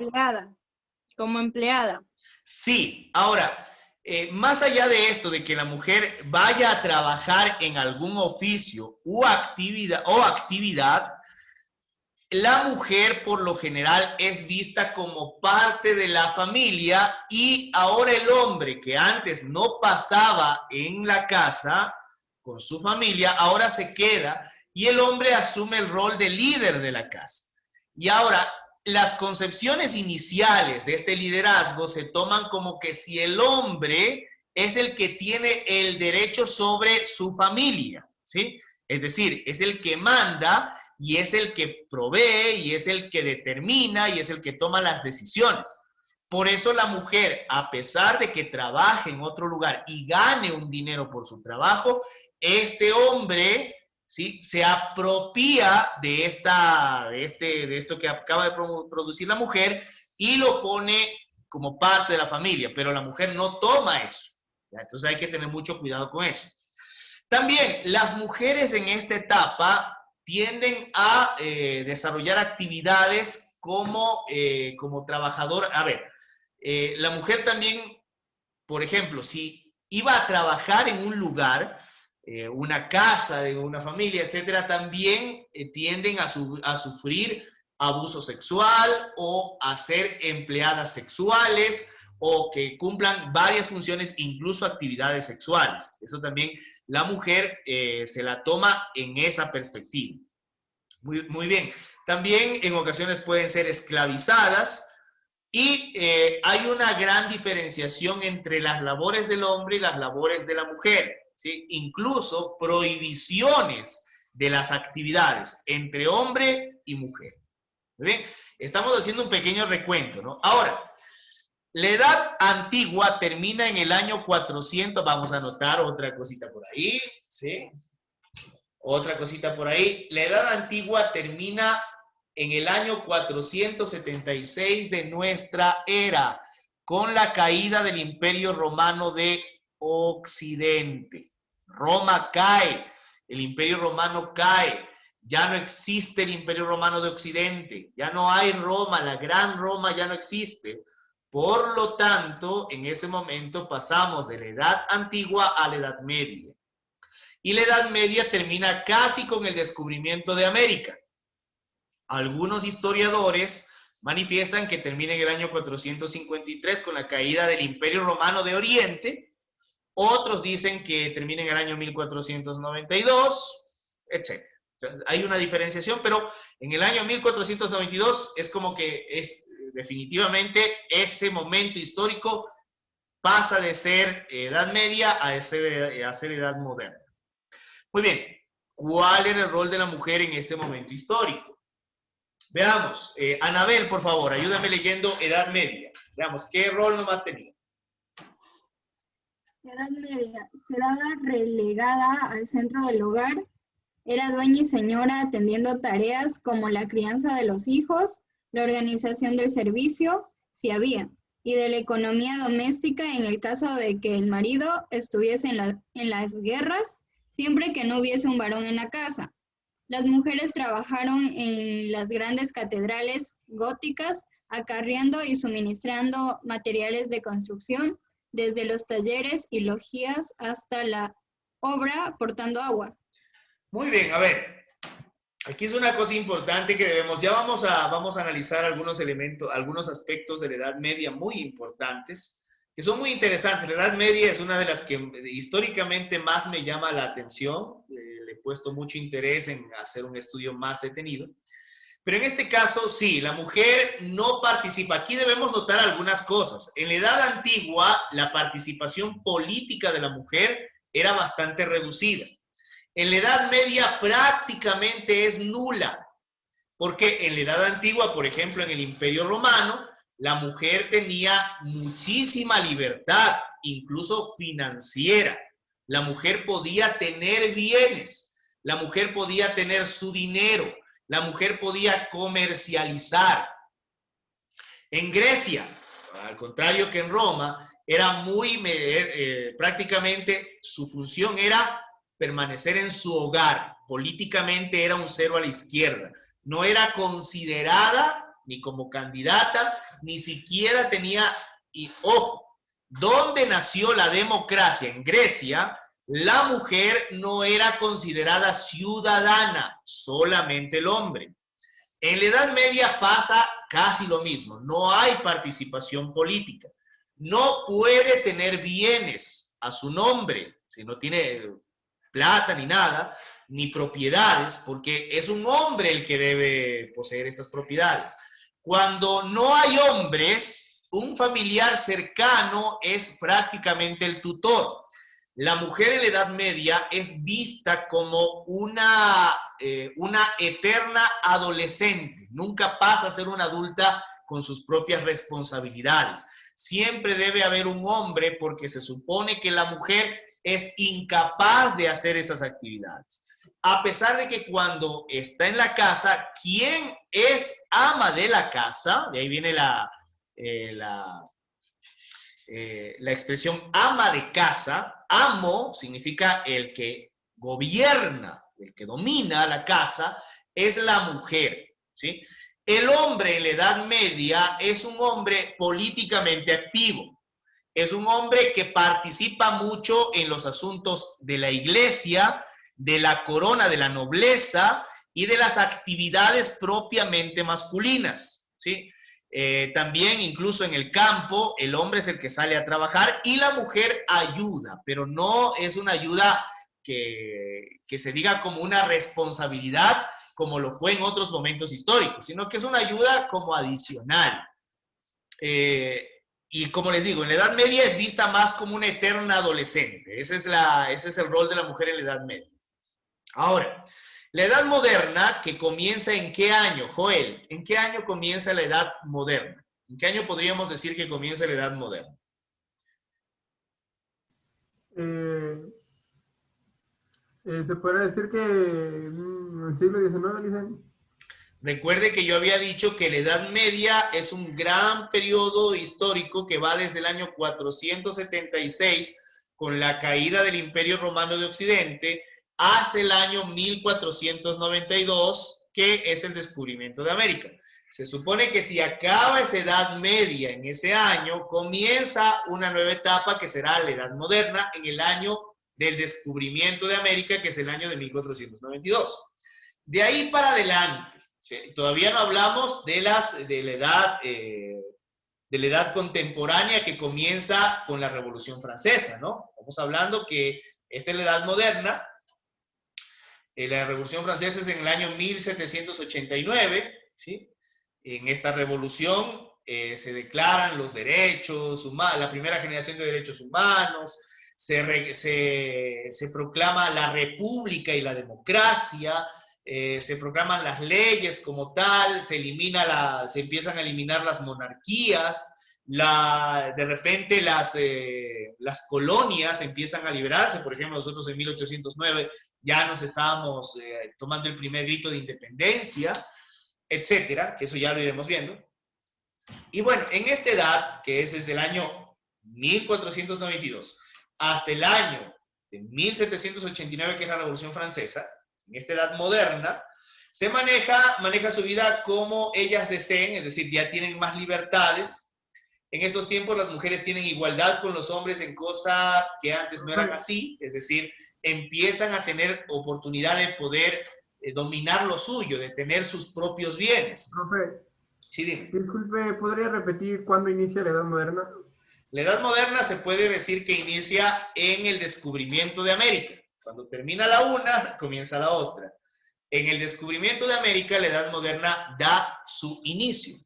Como empleada. Sí, ahora, más allá de esto, de que la mujer vaya a trabajar en algún oficio o actividad, la mujer por lo general es vista como parte de la familia y ahora el hombre que antes no pasaba en la casa con su familia, ahora se queda y el hombre asume el rol de líder de la casa. Y ahora las concepciones iniciales de este liderazgo se toman como que si el hombre es el que tiene el derecho sobre su familia, ¿sí? Es decir, es el que manda y es el que provee, y es el que determina, y es el que toma las decisiones. Por eso la mujer, a pesar de que trabaje en otro lugar y gane un dinero por su trabajo, este hombre, ¿sí?, se apropia de esto que acaba de producir la mujer y lo pone como parte de la familia, pero la mujer no toma eso. ¿Ya? Entonces hay que tener mucho cuidado con eso. También las mujeres en esta etapa tienden a desarrollar actividades como trabajador. A ver, la mujer también, por ejemplo, si iba a trabajar en un lugar, una casa de una familia, etcétera, también tienden a sufrir abuso sexual o a ser empleadas sexuales o que cumplan varias funciones, incluso actividades sexuales. Eso también la mujer se la toma en esa perspectiva. Muy bien. También en ocasiones pueden ser esclavizadas y hay una gran diferenciación entre las labores del hombre y las labores de la mujer, ¿sí? Incluso prohibiciones de las actividades entre hombre y mujer. Muy bien. Estamos haciendo un pequeño recuento, ¿no? Ahora, la edad antigua termina en el año 400. Vamos a anotar otra cosita por ahí, ¿sí? Otra cosita por ahí. La edad antigua termina en el año 476 de nuestra era, con la caída del Imperio Romano de Occidente. Roma cae, el Imperio Romano cae. Ya no existe el Imperio Romano de Occidente. Ya no hay Roma, la gran Roma ya no existe. Por lo tanto, en ese momento pasamos de la Edad Antigua a la Edad Media. Y la Edad Media termina casi con el descubrimiento de América. Algunos historiadores manifiestan que termina en el año 453 con la caída del Imperio Romano de Oriente. Otros dicen que termina en el año 1492, etc. O sea, hay una diferenciación, pero en el año 1492 es como que es definitivamente ese momento histórico pasa de ser Edad Media a ser Edad Moderna. Muy bien, ¿cuál era el rol de la mujer en este momento histórico? Veamos, Anabel, por favor, ayúdame leyendo Edad Media. Veamos, ¿qué rol nomás tenía? Edad Media, quedaba relegada al centro del hogar, era dueña y señora atendiendo tareas como la crianza de los hijos, la organización del servicio, si había, y de la economía doméstica en el caso de que el marido estuviese en las guerras, siempre que no hubiese un varón en la casa. Las mujeres trabajaron en las grandes catedrales góticas, acarreando y suministrando materiales de construcción, desde los talleres y logias hasta la obra portando agua. Muy bien, a ver. Aquí es una cosa importante que debemos, ya vamos a analizar algunos elementos, algunos aspectos de la Edad Media muy importantes, que son muy interesantes. La Edad Media es una de las que históricamente más me llama la atención. Le he puesto mucho interés en hacer un estudio más detenido. Pero en este caso, sí, la mujer no participa. Aquí debemos notar algunas cosas. En la edad antigua, la participación política de la mujer era bastante reducida. En la Edad Media prácticamente es nula, porque en la Edad Antigua, por ejemplo, en el Imperio Romano, la mujer tenía muchísima libertad, incluso financiera. La mujer podía tener bienes, la mujer podía tener su dinero, la mujer podía comercializar. En Grecia, al contrario que en Roma, era prácticamente su función era permanecer en su hogar. Políticamente era un cero a la izquierda. No era considerada ni como candidata, ni siquiera tenía, y ojo, ¿dónde nació la democracia? En Grecia, la mujer no era considerada ciudadana, solamente el hombre. En la Edad Media pasa casi lo mismo, no hay participación política. No puede tener bienes a su nombre, si no tiene plata ni nada, ni propiedades, porque es un hombre el que debe poseer estas propiedades. Cuando no hay hombres, un familiar cercano es prácticamente el tutor. La mujer en la Edad Media es vista como una eterna adolescente. Nunca pasa a ser una adulta con sus propias responsabilidades. Siempre debe haber un hombre porque se supone que la mujer es incapaz de hacer esas actividades. A pesar de que cuando está en la casa, ¿quién es ama de la casa? De ahí viene la expresión ama de casa. Amo significa el que gobierna, el que domina la casa, es la mujer, ¿sí? El hombre en la Edad Media es un hombre políticamente activo. Es un hombre que participa mucho en los asuntos de la iglesia, de la corona, de la nobleza y de las actividades propiamente masculinas, ¿sí? También incluso en el campo, el hombre es el que sale a trabajar y la mujer ayuda, pero no es una ayuda que se diga como una responsabilidad, como lo fue en otros momentos históricos, sino que es una ayuda como adicional. Y como les digo, en la Edad Media es vista más como una eterna adolescente. Ese es el rol de la mujer en la Edad Media. Ahora, la Edad Moderna, que comienza ¿en qué año, Joel? ¿En qué año comienza la Edad Moderna? ¿En qué año podríamos decir que comienza la Edad Moderna? Se puede decir que en el siglo XIX, dicen. Recuerde que yo había dicho que la Edad Media es un gran periodo histórico que va desde el año 476, con la caída del Imperio Romano de Occidente, hasta el año 1492, que es el descubrimiento de América. Se supone que si acaba esa Edad Media en ese año, comienza una nueva etapa que será la Edad Moderna en el año del descubrimiento de América, que es el año de 1492. De ahí para adelante, ¿sí? Todavía no hablamos de la edad contemporánea que comienza con la Revolución Francesa, ¿no? Estamos hablando que esta es la Edad Moderna. La Revolución Francesa es en el año 1789, ¿sí? En esta revolución se declaran los derechos humanos, la primera generación de derechos humanos, se proclama la república y la democracia, se proclaman las leyes como tal, se empiezan a eliminar las monarquías, de repente las colonias empiezan a liberarse. Por ejemplo, nosotros en 1809 ya nos estábamos tomando el primer grito de independencia, etcétera, que eso ya lo iremos viendo. Y bueno, en esta edad, que es desde el año 1492 hasta el año de 1789, que es la Revolución Francesa, en esta edad moderna, se maneja su vida como ellas deseen, es decir, ya tienen más libertades. En estos tiempos las mujeres tienen igualdad con los hombres en cosas que antes no eran así, es decir, empiezan a tener oportunidad de poder dominar lo suyo, de tener sus propios bienes. Profe, sí, dime. Disculpe, ¿podría repetir cuándo inicia la Edad Moderna? La Edad Moderna se puede decir que inicia en el descubrimiento de América. Cuando termina la una, comienza la otra. En el descubrimiento de América, la Edad Moderna da su inicio.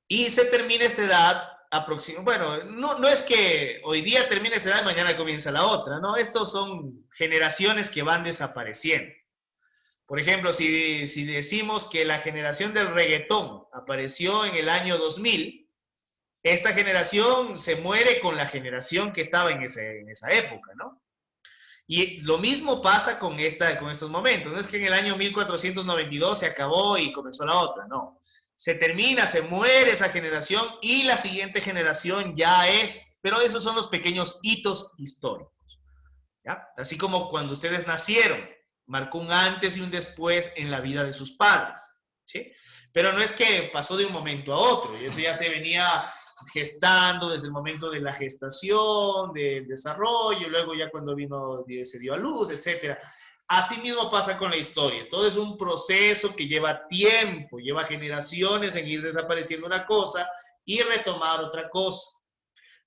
Y se termina esta edad bueno, no es que hoy día termine esa edad y mañana comienza la otra, ¿no? Estos son generaciones que van desapareciendo. Por ejemplo, si decimos que la generación del reggaetón apareció en el año 2000, esta generación se muere con la generación que estaba en esa época, ¿no? Y lo mismo pasa con estos momentos. No es que en el año 1492 se acabó y comenzó la otra, no. Se termina, se muere esa generación y la siguiente generación ya es, pero esos son los pequeños hitos históricos, ¿ya? Así como cuando ustedes nacieron, marcó un antes y un después en la vida de sus padres, ¿sí? Pero no es que pasó de un momento a otro, y eso ya se venía gestando desde el momento de la gestación, del desarrollo, luego ya cuando se dio a luz, etcétera. Así mismo pasa con la historia. Todo es un proceso que lleva tiempo, lleva generaciones en ir desapareciendo una cosa y retomar otra cosa.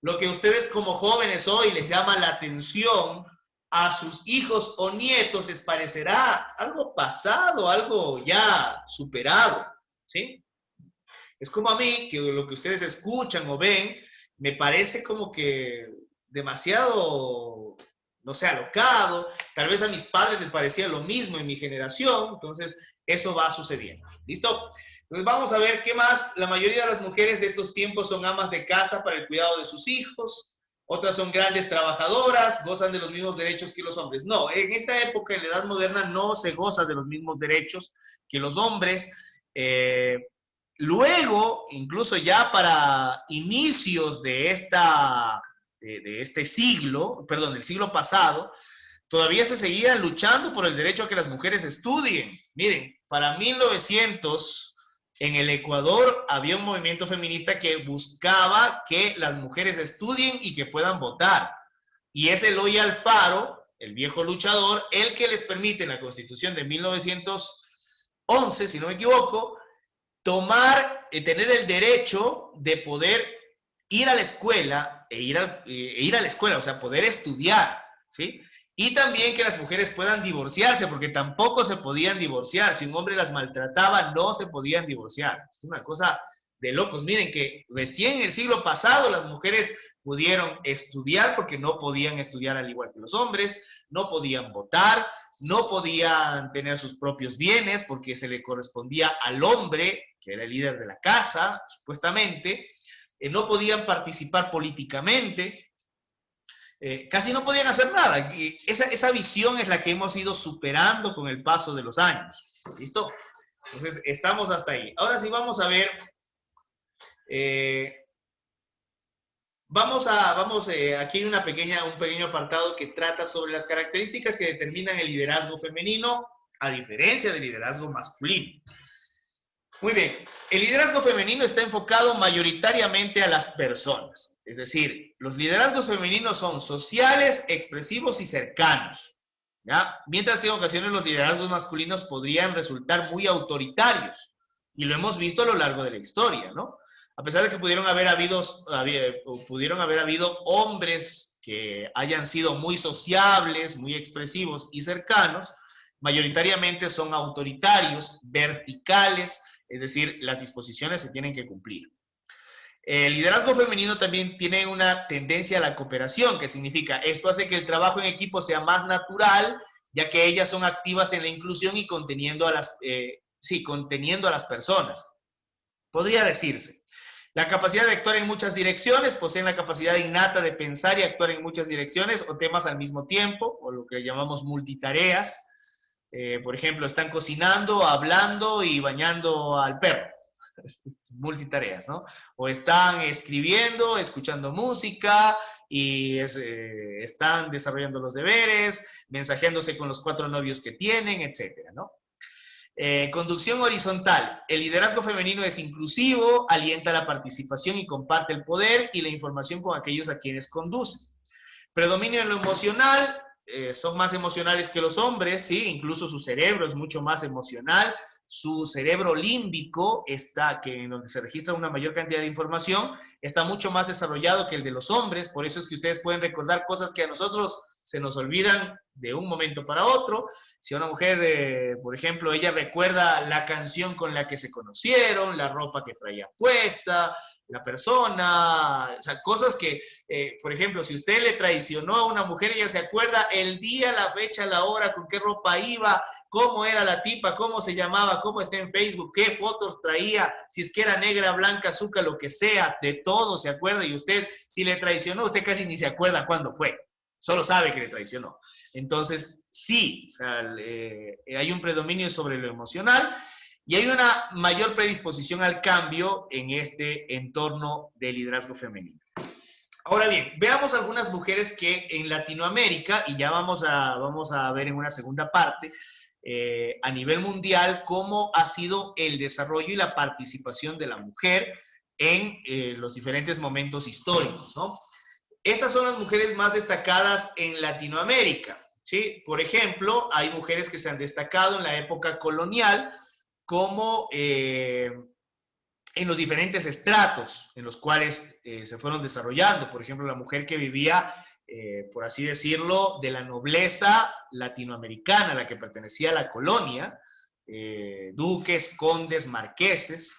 Lo que a ustedes como jóvenes hoy les llama la atención, a sus hijos o nietos les parecerá algo pasado, algo ya superado, ¿sí? Es como a mí, que lo que ustedes escuchan o ven, me parece como que demasiado, no sé, alocado. Tal vez a mis padres les parecía lo mismo en mi generación, entonces eso va sucediendo. ¿Listo? Entonces vamos a ver qué más. La mayoría de las mujeres de estos tiempos son amas de casa para el cuidado de sus hijos. Otras son grandes trabajadoras, gozan de los mismos derechos que los hombres. No, en esta época, en la Edad Moderna, no se goza de los mismos derechos que los hombres. Luego, incluso ya para inicios de este siglo, perdón, del siglo pasado, todavía se seguían luchando por el derecho a que las mujeres estudien. Miren, para 1900, en el Ecuador había un movimiento feminista que buscaba que las mujeres estudien y que puedan votar. Y es Eloy Alfaro, el viejo luchador, el que les permite en la Constitución de 1911, si no me equivoco, tener el derecho de poder ir a la escuela, ir a la escuela, o sea, poder estudiar, ¿sí? Y también que las mujeres puedan divorciarse, porque tampoco se podían divorciar. Si un hombre las maltrataba, no se podían divorciar. Es una cosa de locos. Miren que recién en el siglo pasado las mujeres pudieron estudiar porque no podían estudiar al igual que los hombres, no podían votar, no podían tener sus propios bienes porque se le correspondía al hombre, que era el líder de la casa, supuestamente, no podían participar políticamente. Casi no podían hacer nada. Y esa visión es la que hemos ido superando con el paso de los años. ¿Listo? Entonces, estamos hasta ahí. Ahora sí vamos a ver. Aquí hay un pequeño apartado que trata sobre las características que determinan el liderazgo femenino, a diferencia del liderazgo masculino. Muy bien. El liderazgo femenino está enfocado mayoritariamente a las personas. Es decir, los liderazgos femeninos son sociales, expresivos y cercanos, ¿ya? Mientras que en ocasiones los liderazgos masculinos podrían resultar muy autoritarios. Y lo hemos visto a lo largo de la historia, ¿no? A pesar de que pudieron haber habido hombres que hayan sido muy sociables, muy expresivos y cercanos, mayoritariamente son autoritarios, verticales, es decir, las disposiciones se tienen que cumplir. El liderazgo femenino también tiene una tendencia a la cooperación, que significa, esto hace que el trabajo en equipo sea más natural, ya que ellas son activas en la inclusión y conteniendo a las personas. Podría decirse, la capacidad de actuar en muchas direcciones, poseen la capacidad innata de pensar y actuar en muchas direcciones o temas al mismo tiempo, o lo que llamamos multitareas. Por ejemplo, están cocinando, hablando y bañando al perro. Multitareas, ¿no? O están escribiendo, escuchando música y están desarrollando los deberes, mensajeándose con los 4 novios que tienen, etcétera, ¿no? Conducción horizontal. El liderazgo femenino es inclusivo, alienta la participación y comparte el poder y la información con aquellos a quienes conduce. Predominio en lo emocional, son más emocionales que los hombres, ¿sí? Incluso su cerebro es mucho más emocional. Su cerebro límbico, en donde se registra una mayor cantidad de información, está mucho más desarrollado que el de los hombres. Por eso es que ustedes pueden recordar cosas que a nosotros se nos olvidan de un momento para otro. Si a una mujer, por ejemplo, ella recuerda la canción con la que se conocieron, la ropa que traía puesta, la persona, o sea, cosas que, por ejemplo, si usted le traicionó a una mujer, ella se acuerda el día, la fecha, la hora, con qué ropa iba, cómo era la tipa, cómo se llamaba, cómo está en Facebook, qué fotos traía, si es que era negra, blanca, azúcar, lo que sea, de todo se acuerda. Y usted, si le traicionó, usted casi ni se acuerda cuándo fue, solo sabe que le traicionó. Entonces, sí, o sea, hay un predominio sobre lo emocional y hay una mayor predisposición al cambio en este entorno del liderazgo femenino. Ahora bien, veamos algunas mujeres que en Latinoamérica, y ya vamos a ver en una segunda parte, a nivel mundial, cómo ha sido el desarrollo y la participación de la mujer en los diferentes momentos históricos, ¿no? Estas son las mujeres más destacadas en Latinoamérica, ¿sí? Por ejemplo, hay mujeres que se han destacado en la época colonial como en los diferentes estratos en los cuales se fueron desarrollando. Por ejemplo, la mujer que vivía, por así decirlo, de la nobleza latinoamericana, a la que pertenecía a la colonia, duques, condes, marqueses,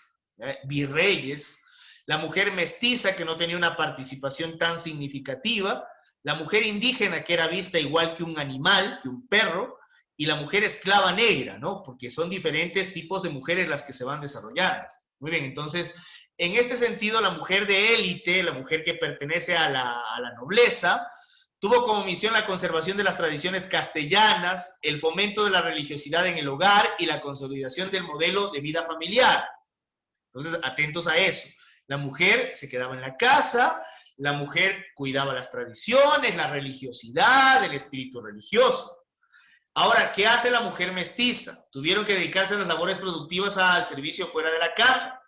virreyes. La mujer mestiza, que no tenía una participación tan significativa, la mujer indígena, que era vista igual que un animal, que un perro, y la mujer esclava negra, ¿no? Porque son diferentes tipos de mujeres las que se van desarrollando. Muy bien, entonces, en este sentido, la mujer de élite, la mujer que pertenece a la nobleza, tuvo como misión la conservación de las tradiciones castellanas, el fomento de la religiosidad en el hogar y la consolidación del modelo de vida familiar. Entonces, atentos a eso. La mujer se quedaba en la casa, la mujer cuidaba las tradiciones, la religiosidad, el espíritu religioso. Ahora, ¿qué hace la mujer mestiza? Tuvieron que dedicarse a las labores productivas al servicio fuera de la casa.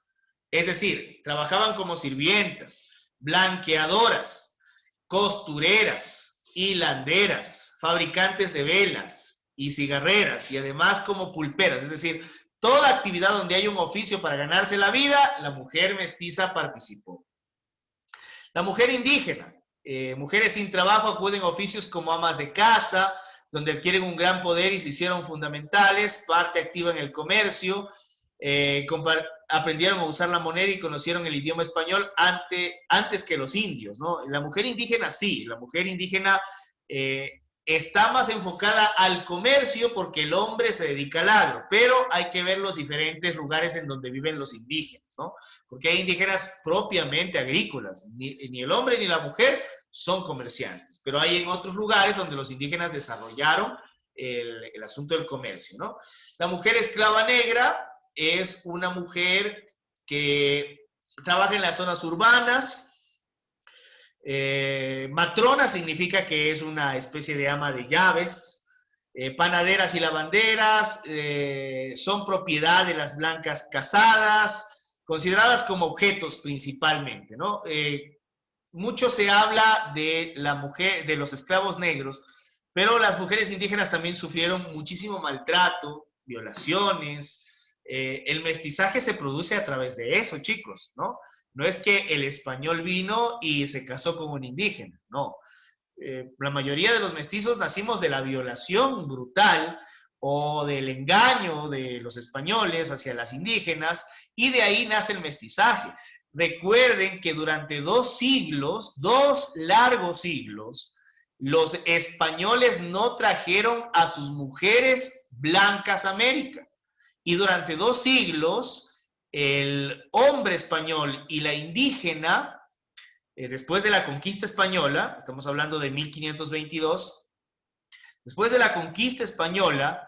Es decir, trabajaban como sirvientas, blanqueadoras, costureras, hilanderas, fabricantes de velas y cigarreras, y además como pulperas. Es decir, toda actividad donde hay un oficio para ganarse la vida, la mujer mestiza participó. La mujer indígena, mujeres sin trabajo acuden a oficios como amas de casa, donde adquieren un gran poder y se hicieron fundamentales, parte activa en el comercio, aprendieron a usar la moneda y conocieron el idioma español antes que los indios, ¿no? La mujer indígena sí, la mujer indígena está más enfocada al comercio porque el hombre se dedica al agro, pero hay que ver los diferentes lugares en donde viven los indígenas, ¿no? Porque hay indígenas propiamente agrícolas, ni el hombre ni la mujer son comerciantes, pero hay en otros lugares donde los indígenas desarrollaron el asunto del comercio, ¿no? La mujer esclava negra es una mujer que trabaja en las zonas urbanas. Matrona significa que es una especie de ama de llaves. Panaderas y lavanderas son propiedad de las blancas casadas, consideradas como objetos principalmente, ¿no? Mucho se habla de la mujer, de los esclavos negros, pero las mujeres indígenas también sufrieron muchísimo maltrato, violaciones. El mestizaje se produce a través de eso, chicos, ¿no? No es que el español vino y se casó con un indígena, no. La mayoría de los mestizos nacimos de la violación brutal o del engaño de los españoles hacia las indígenas, y de ahí nace el mestizaje. Recuerden que durante 2 siglos, 2 largos siglos, los españoles no trajeron a sus mujeres blancas a América. Y durante 2 siglos, el hombre español y la indígena, después de la conquista española, estamos hablando de 1522, después de la conquista española,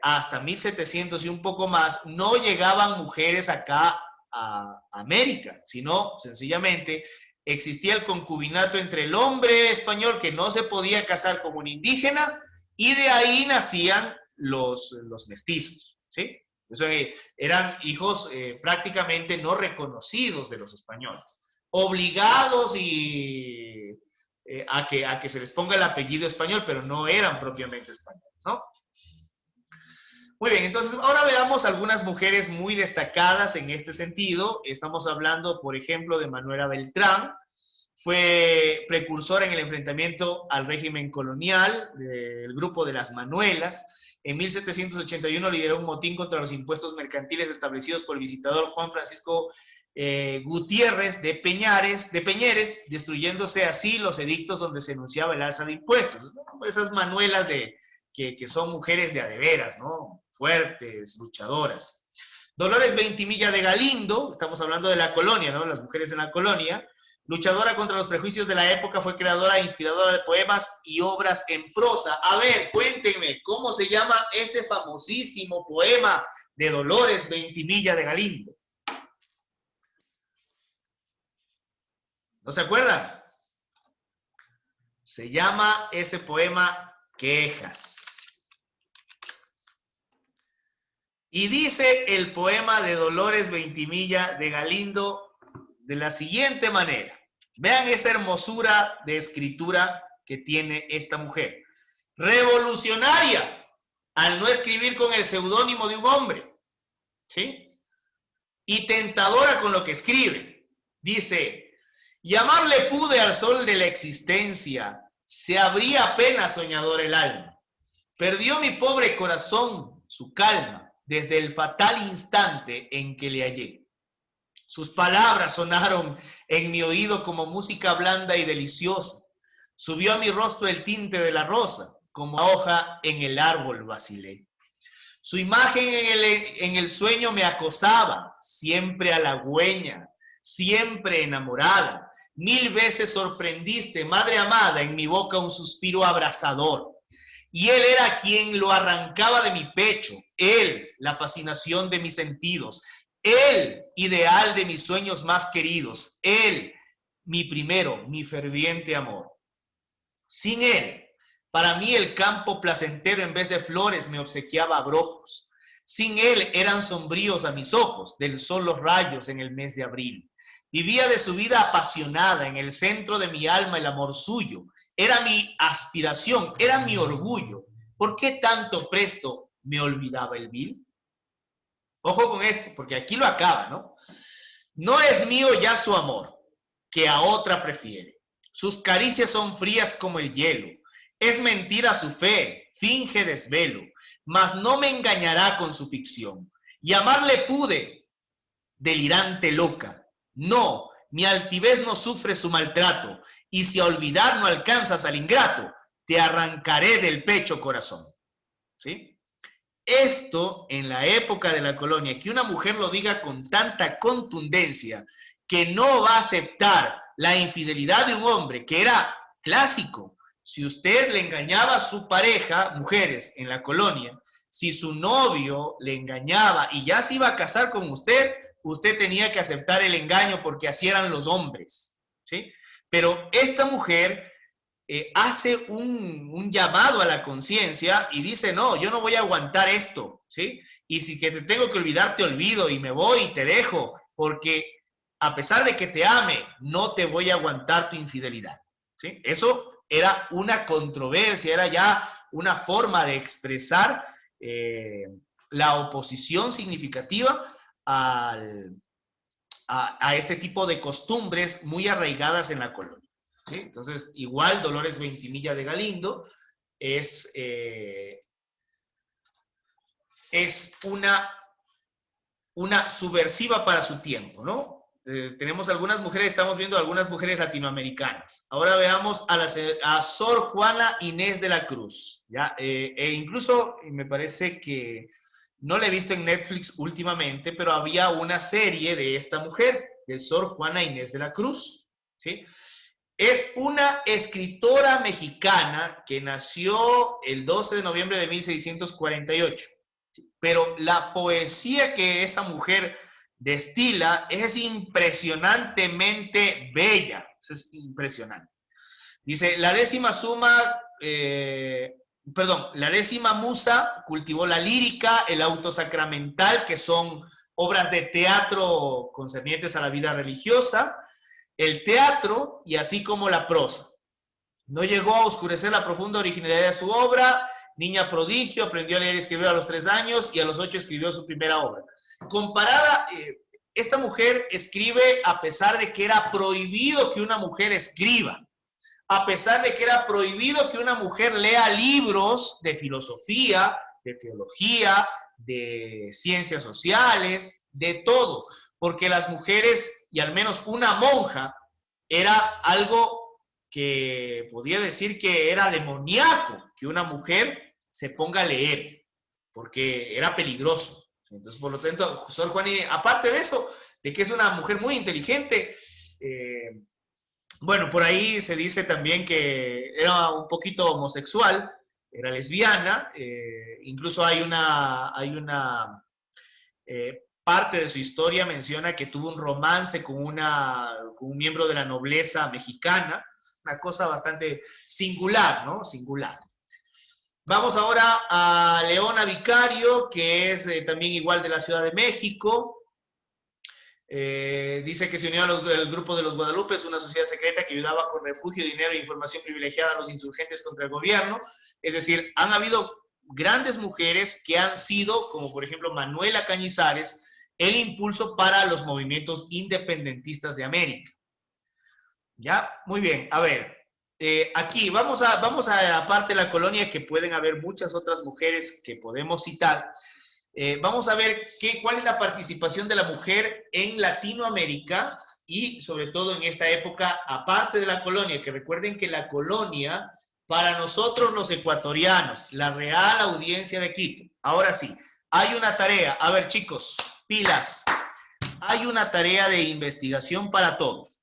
hasta 1700 y un poco más, no llegaban mujeres acá a América, sino sencillamente existía el concubinato entre el hombre español, que no se podía casar con un indígena, y de ahí nacían los mestizos, ¿sí? O sea, eran hijos prácticamente no reconocidos de los españoles, obligados a que se les ponga el apellido español, pero no eran propiamente españoles, ¿no? Muy bien, entonces ahora veamos algunas mujeres muy destacadas en este sentido. Estamos hablando, por ejemplo, de Manuela Beltrán, Fue precursora en el enfrentamiento al régimen colonial del grupo de las Manuelas. En 1781 lideró un motín contra los impuestos mercantiles establecidos por el visitador Juan Francisco Gutiérrez de Peñeres, destruyéndose así los edictos donde se enunciaba el alza de impuestos, ¿no? Esas Manuelas que son mujeres de a de veras, ¿no? Fuertes, luchadoras. Dolores Ventimilla de Galindo, estamos hablando de la colonia, ¿no? Las mujeres en la colonia. Luchadora contra los prejuicios de la época, fue creadora e inspiradora de poemas y obras en prosa. A ver, cuéntenme, ¿cómo se llama ese famosísimo poema de Dolores Ventimilla de Galindo? ¿No se acuerdan? Se llama ese poema Quejas. Y dice el poema de Dolores Ventimilla de Galindo de la siguiente manera. Vean esa hermosura de escritura que tiene esta mujer. Revolucionaria al no escribir con el seudónimo de un hombre, ¿sí? Y tentadora con lo que escribe. Dice, llamarle pude al sol de la existencia, se abría apenas soñador el alma. Perdió mi pobre corazón su calma desde el fatal instante en que le hallé. Sus palabras sonaron en mi oído como música blanda y deliciosa. Subió a mi rostro el tinte de la rosa, como hoja en el árbol vacilé. Su imagen en el sueño me acosaba, siempre halagüeña, siempre enamorada. 1000 veces sorprendiste, madre amada, en mi boca un suspiro abrasador. Y él era quien lo arrancaba de mi pecho, él, la fascinación de mis sentidos, él, ideal de mis sueños más queridos, él, mi primero, mi ferviente amor. Sin él, para mí el campo placentero en vez de flores me obsequiaba abrojos. Sin él eran sombríos a mis ojos, del sol los rayos en el mes de abril. Vivía de su vida apasionada, en el centro de mi alma el amor suyo. Era mi aspiración, era mi orgullo. ¿Por qué tanto presto me olvidaba el vil? Ojo con esto, porque aquí lo acaba, ¿no? No es mío ya su amor, que a otra prefiere. Sus caricias son frías como el hielo. Es mentira su fe, finge desvelo, mas no me engañará con su ficción. Y amarle pude, delirante loca. No, mi altivez no sufre su maltrato, y si a olvidar no alcanzas al ingrato, te arrancaré del pecho corazón. ¿Sí? Esto, en la época de la colonia, que una mujer lo diga con tanta contundencia, que no va a aceptar la infidelidad de un hombre, que era clásico. Si usted le engañaba a su pareja, mujeres, en la colonia, si su novio le engañaba y ya se iba a casar con usted, usted tenía que aceptar el engaño porque así eran los hombres, ¿sí? Pero esta mujer hace un llamado a la conciencia y dice, no, yo no voy a aguantar esto, ¿sí? Y si que te tengo que olvidar, te olvido y me voy y te dejo, porque a pesar de que te ame, no te voy a aguantar tu infidelidad, ¿sí? Eso era una controversia, era ya una forma de expresar la oposición significativa a este tipo de costumbres muy arraigadas en la colonia. ¿Sí? Entonces, igual Dolores Ventimilla de Galindo es una subversiva para su tiempo, ¿no? Tenemos algunas mujeres, estamos viendo algunas mujeres latinoamericanas. Ahora veamos a Sor Juana Inés de la Cruz, ¿ya? Incluso me parece que no la he visto en Netflix últimamente, pero había una serie de esta mujer, de Sor Juana Inés de la Cruz, ¿sí? Es una escritora mexicana que nació el 12 de noviembre de 1648. Pero la poesía que esa mujer destila es impresionantemente bella. Es impresionante. Dice, la décima musa cultivó la lírica, el auto sacramental, que son obras de teatro concernientes a la vida religiosa, el teatro y así como la prosa. No llegó a oscurecer la profunda originalidad de su obra. Niña prodigio, aprendió a leer y escribir a los 3 años y a los 8 escribió su primera obra. Comparada, esta mujer escribe a pesar de que era prohibido que una mujer escriba, a pesar de que era prohibido que una mujer lea libros de filosofía, de teología, de ciencias sociales, de todo, porque las mujeres, y al menos una monja, era algo que podía decir que era demoníaco, que una mujer se ponga a leer, porque era peligroso. Entonces, por lo tanto, Sor Juana, aparte de eso, de que es una mujer muy inteligente, bueno, por ahí se dice también que era un poquito homosexual, era lesbiana, incluso hay una parte de su historia menciona que tuvo un romance con un miembro de la nobleza mexicana, una cosa bastante singular, ¿no? Singular. Vamos ahora a Leona Vicario, que es también igual de la Ciudad de México. Dice que se unió al grupo de los Guadalupes, una sociedad secreta que ayudaba con refugio, dinero e información privilegiada a los insurgentes contra el gobierno. Es decir, han habido grandes mujeres que han sido, como por ejemplo Manuela Cañizares, el impulso para los movimientos independentistas de América. ¿Ya? Muy bien. A ver, aquí vamos a parte de la colonia, que pueden haber muchas otras mujeres que podemos citar. Vamos a ver cuál es la participación de la mujer en Latinoamérica y sobre todo en esta época, aparte de la colonia, que recuerden que la colonia, para nosotros los ecuatorianos, la Real Audiencia de Quito. Ahora sí, hay una tarea. A ver, chicos, pilas. Hay una tarea de investigación para todos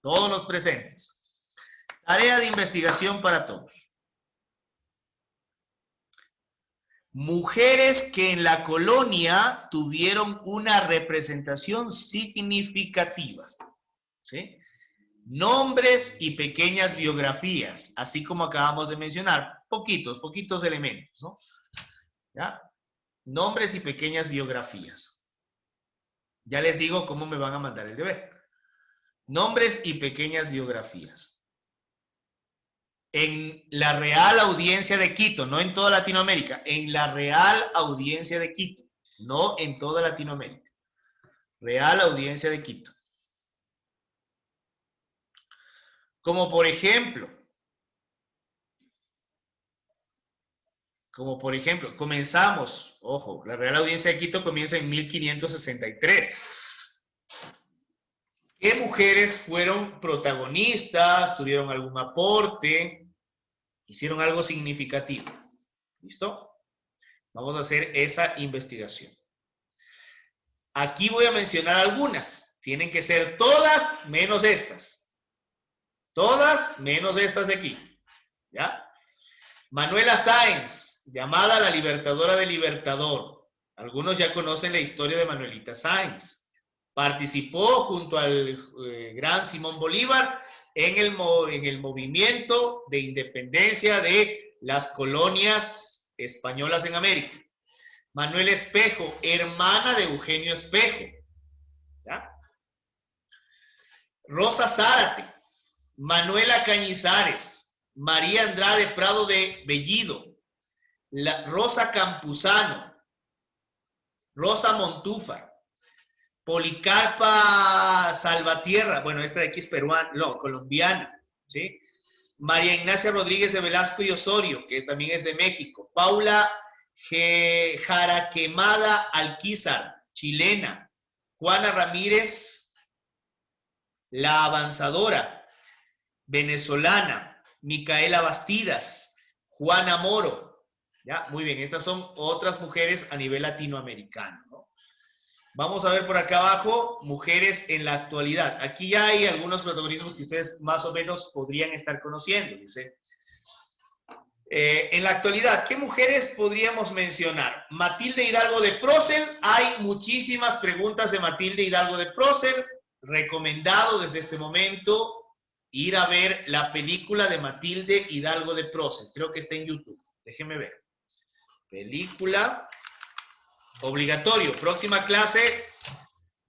los presentes. Tarea de investigación para todos. Mujeres que en la colonia tuvieron una representación significativa. ¿Sí? Nombres y pequeñas biografías, así como acabamos de mencionar, poquitos elementos, ¿no? ¿Ya? Nombres y pequeñas biografías. Ya les digo cómo me van a mandar el deber. Nombres y pequeñas biografías. En la Real Audiencia de Quito, no en toda Latinoamérica, en la Real Audiencia de Quito, no en toda Latinoamérica. Real Audiencia de Quito. Como por ejemplo, comenzamos, ojo, la Real Audiencia de Quito comienza en 1563. ¿Qué mujeres fueron protagonistas, tuvieron algún aporte, hicieron algo significativo? ¿Listo? Vamos a hacer esa investigación. Aquí voy a mencionar algunas. Tienen que ser todas menos estas. Todas menos estas de aquí. ¿Ya? Manuela Sáenz, llamada la Libertadora del Libertador. Algunos ya conocen la historia de Manuelita Sáenz. Participó junto al gran Simón Bolívar en el movimiento de independencia de las colonias españolas en América. Manuela Espejo, hermana de Eugenio Espejo. ¿Ya? Rosa Zárate, Manuela Cañizares, María Andrade Prado de Bellido, Rosa Campuzano, Rosa Montúfar, Policarpa Salvatierra, bueno, esta de aquí es peruana, no, colombiana, ¿sí? María Ignacia Rodríguez de Velasco y Osorio, que también es de México. Paula Jaraquemada Alquizar, chilena. Juana Ramírez, la avanzadora, venezolana. Micaela Bastidas, Juana Moro. ¿Ya? Muy bien, estas son otras mujeres a nivel latinoamericano, ¿no? Vamos a ver por acá abajo, mujeres en la actualidad. Aquí ya hay algunos protagonismos que ustedes más o menos podrían estar conociendo. Dice, en la actualidad, ¿qué mujeres podríamos mencionar? Matilde Hidalgo de Procel. Hay muchísimas preguntas de Matilde Hidalgo de Procel. Recomendado desde este momento ir a ver la película de Matilde Hidalgo de Procel. Creo que está en YouTube. Déjenme ver. Película. Obligatorio. Próxima clase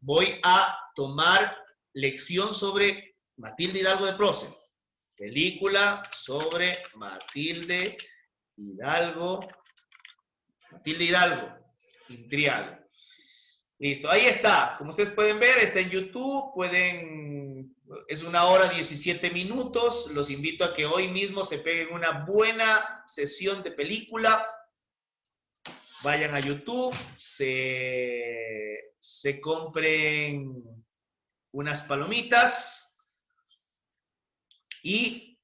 voy a tomar lección sobre Matilde Hidalgo de Procel. Película sobre Matilde Hidalgo. Matilde Hidalgo. Intrial. Listo, ahí está. Como ustedes pueden ver, está en YouTube. Es 1 hora 17 minutos. Los invito a que hoy mismo se peguen una buena sesión de película. Vayan a YouTube, se compren unas palomitas y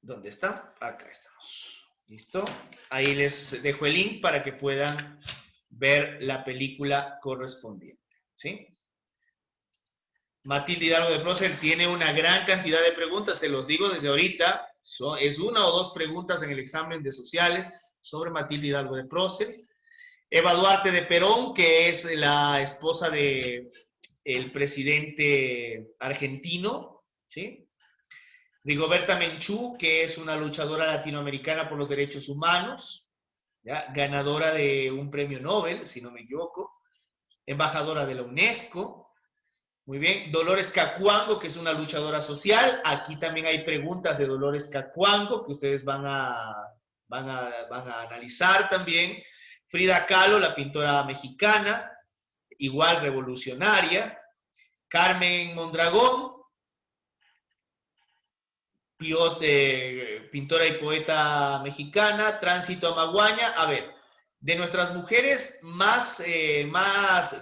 ¿dónde están? Acá estamos. ¿Listo? Ahí les dejo el link para que puedan ver la película correspondiente. ¿Sí? Matilde Hidalgo de Prócer tiene una gran cantidad de preguntas, se los digo desde ahorita. Es 1 o 2 preguntas en el examen de sociales sobre Matilde Hidalgo de Prócer. Eva Duarte de Perón, que es la esposa del presidente argentino, ¿sí? Rigoberta Menchú, que es una luchadora latinoamericana por los derechos humanos, ¿ya? Ganadora de un premio Nobel, si no me equivoco, embajadora de la UNESCO. Muy bien. Dolores Cacuango, que es una luchadora social. Aquí también hay preguntas de Dolores Cacuango que ustedes van a analizar también. Frida Kahlo, la pintora mexicana, igual revolucionaria. Carmen Mondragón, pintora y poeta mexicana. Tránsito Amaguaña. A ver, de nuestras mujeres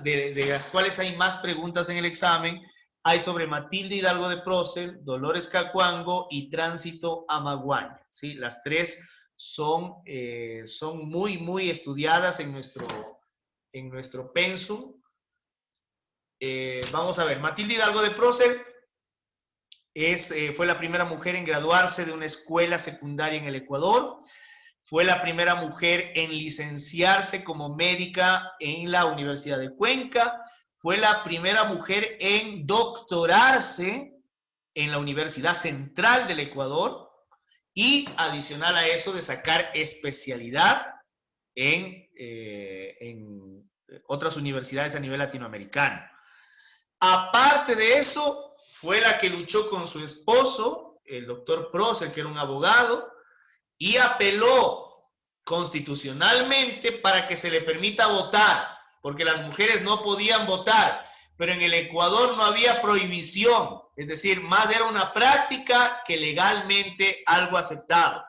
de las cuales hay más preguntas en el examen, hay sobre Matilde Hidalgo de Prócer, Dolores Cacuango y Tránsito Amaguaña, ¿sí? Las tres son muy, muy estudiadas en nuestro pensum. Vamos a ver, Matilde Hidalgo de Prócer fue la primera mujer en graduarse de una escuela secundaria en el Ecuador. Fue la primera mujer en licenciarse como médica en la Universidad de Cuenca. Fue la primera mujer en doctorarse en la Universidad Central del Ecuador. Y adicional a eso, de sacar especialidad en otras universidades a nivel latinoamericano. Aparte de eso, fue la que luchó con su esposo, el doctor Prócer, que era un abogado, y apeló constitucionalmente para que se le permita votar, porque las mujeres no podían votar, pero en el Ecuador no había prohibición, es decir, más era una práctica que legalmente algo aceptado.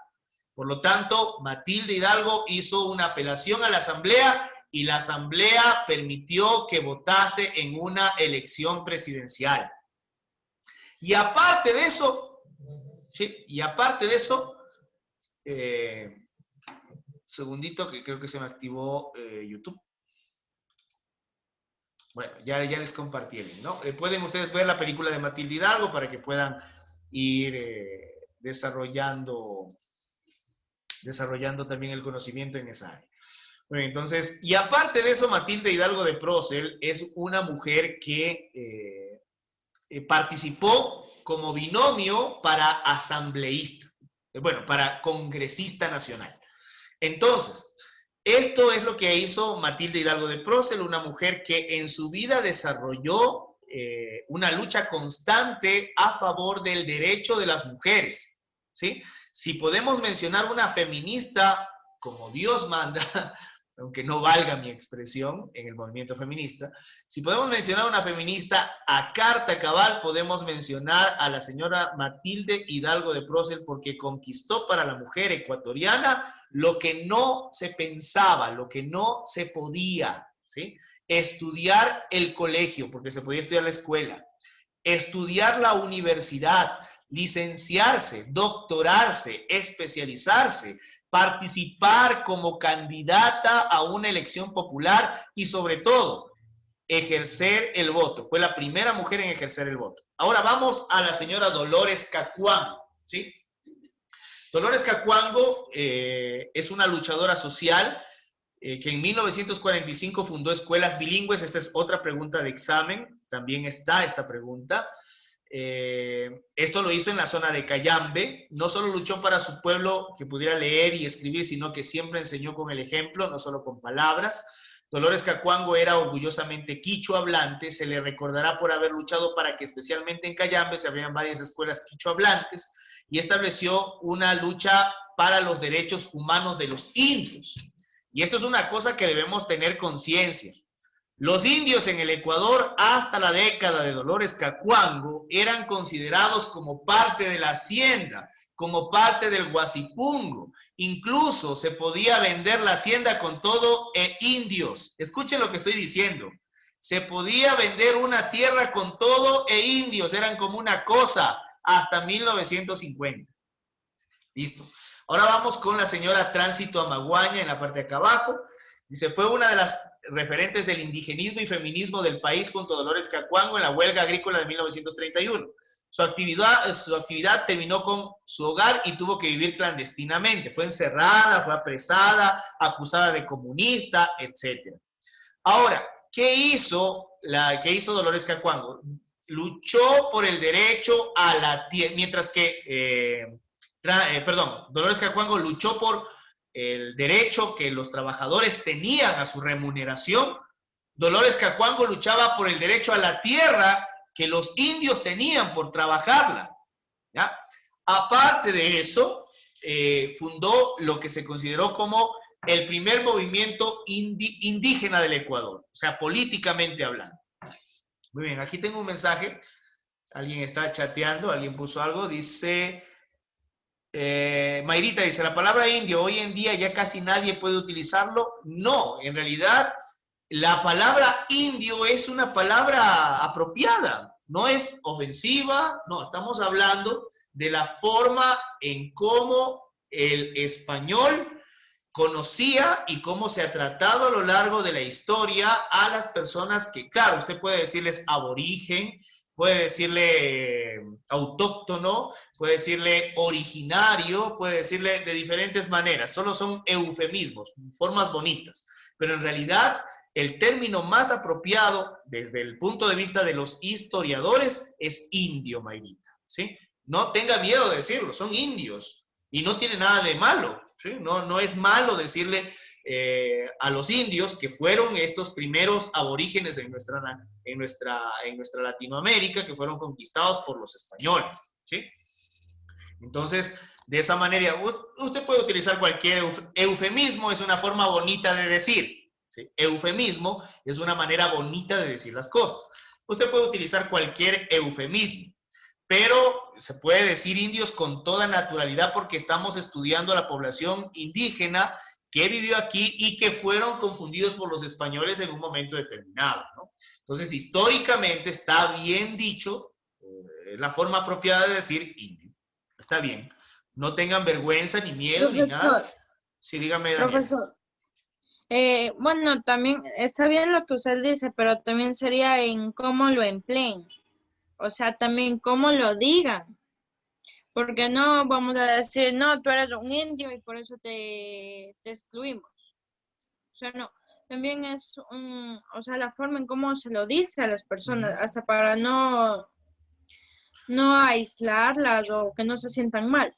Por lo tanto, Matilde Hidalgo hizo una apelación a la Asamblea y la Asamblea permitió que votase en una elección presidencial. Y aparte de eso, ¿sí? Segundito que creo que se me activó YouTube. Bueno, ya les compartí el link, ¿no? Pueden ustedes ver la película de Matilde Hidalgo para que puedan ir desarrollando también el conocimiento en esa área. Bueno, entonces, y aparte de eso, Matilde Hidalgo de Prócer es una mujer que participó como binomio para asambleísta, para congresista nacional. Entonces, esto es lo que hizo Matilde Hidalgo de Prócer, una mujer que en su vida desarrolló una lucha constante a favor del derecho de las mujeres, ¿sí? Si podemos mencionar una feminista como Dios manda, aunque no valga mi expresión en el movimiento feminista, si podemos mencionar una feminista a carta cabal, podemos mencionar a la señora Matilde Hidalgo de Prócer, porque conquistó para la mujer ecuatoriana lo que no se pensaba, lo que no se podía, ¿sí? Estudiar el colegio, porque se podía estudiar la escuela, estudiar la universidad, licenciarse, doctorarse, especializarse, participar como candidata a una elección popular y sobre todo, ejercer el voto. Fue la primera mujer en ejercer el voto. Ahora vamos a la señora Dolores Cacuango, ¿sí? Dolores Cacuango es una luchadora social que en 1945 fundó escuelas bilingües. Esta es otra pregunta de examen, también está esta pregunta. Esto lo hizo en la zona de Cayambe. No solo luchó para su pueblo que pudiera leer y escribir, sino que siempre enseñó con el ejemplo, no solo con palabras. Dolores Cacuango era orgullosamente quichua hablante. Se le recordará por haber luchado para que especialmente en Cayambe se abrieran varias escuelas quichua hablantes y estableció una lucha para los derechos humanos de los indios. Y esto es una cosa que debemos tener conciencia. Los indios en el Ecuador hasta la década de Dolores Cacuango eran considerados como parte de la hacienda, como parte del Guasipungo. Incluso se podía vender la hacienda con todo e indios. Escuchen lo que estoy diciendo. Se podía vender una tierra con todo e indios. Eran como una cosa hasta 1950. Listo. Ahora vamos con la señora Tránsito Amaguaña en la parte de acá abajo. Dice, fue una de las referentes del indigenismo y feminismo del país junto a Dolores Cacuango en la huelga agrícola de 1931. Su actividad terminó con su hogar y tuvo que vivir clandestinamente. Fue encerrada, fue apresada, acusada de comunista, etc. Ahora, ¿qué hizo Dolores Cacuango? Luchó por el derecho a la tierra, mientras que, Dolores Cacuango luchó por el derecho que los trabajadores tenían a su remuneración. Dolores Cacuango luchaba por el derecho a la tierra que los indios tenían por trabajarla, ¿ya? Aparte de eso, fundó lo que se consideró como el primer movimiento indígena del Ecuador, o sea, políticamente hablando. Muy bien, aquí tengo un mensaje. Alguien está chateando, alguien puso algo, dice... Mayrita dice, ¿la palabra indio hoy en día ya casi nadie puede utilizarlo? No, en realidad la palabra indio es una palabra apropiada, no es ofensiva, no, estamos hablando de la forma en cómo el español conocía y cómo se ha tratado a lo largo de la historia a las personas que, claro, usted puede decirles aborigen, puede decirle autóctono, puede decirle originario, puede decirle de diferentes maneras. Solo son eufemismos, formas bonitas. Pero en realidad, el término más apropiado desde el punto de vista de los historiadores es indio, Mayrita, ¿sí? No tenga miedo de decirlo, son indios. Y no tiene nada de malo, ¿sí? No es malo decirle... a los indios, que fueron estos primeros aborígenes en nuestra Latinoamérica, que fueron conquistados por los españoles, ¿sí? Entonces, de esa manera, usted puede utilizar cualquier eufemismo, es una forma bonita de decir, ¿sí? Eufemismo es una manera bonita de decir las cosas. Usted puede utilizar cualquier eufemismo, pero se puede decir indios con toda naturalidad porque estamos estudiando a la población indígena que vivió aquí y que fueron confundidos por los españoles en un momento determinado, ¿no? Entonces, históricamente está bien dicho, es la forma apropiada de decir indio. Está bien. No tengan vergüenza, ni miedo, ni nada. Sí, dígame, Daniel. Profesor, bueno, también está bien lo que usted dice, pero también sería en cómo lo empleen. O sea, también cómo lo digan. Porque no vamos a decir, no, tú eres un indio y por eso te excluimos. O sea, no. También es o sea, la forma en cómo se lo dice a las personas, hasta para no aislarlas o que no se sientan mal.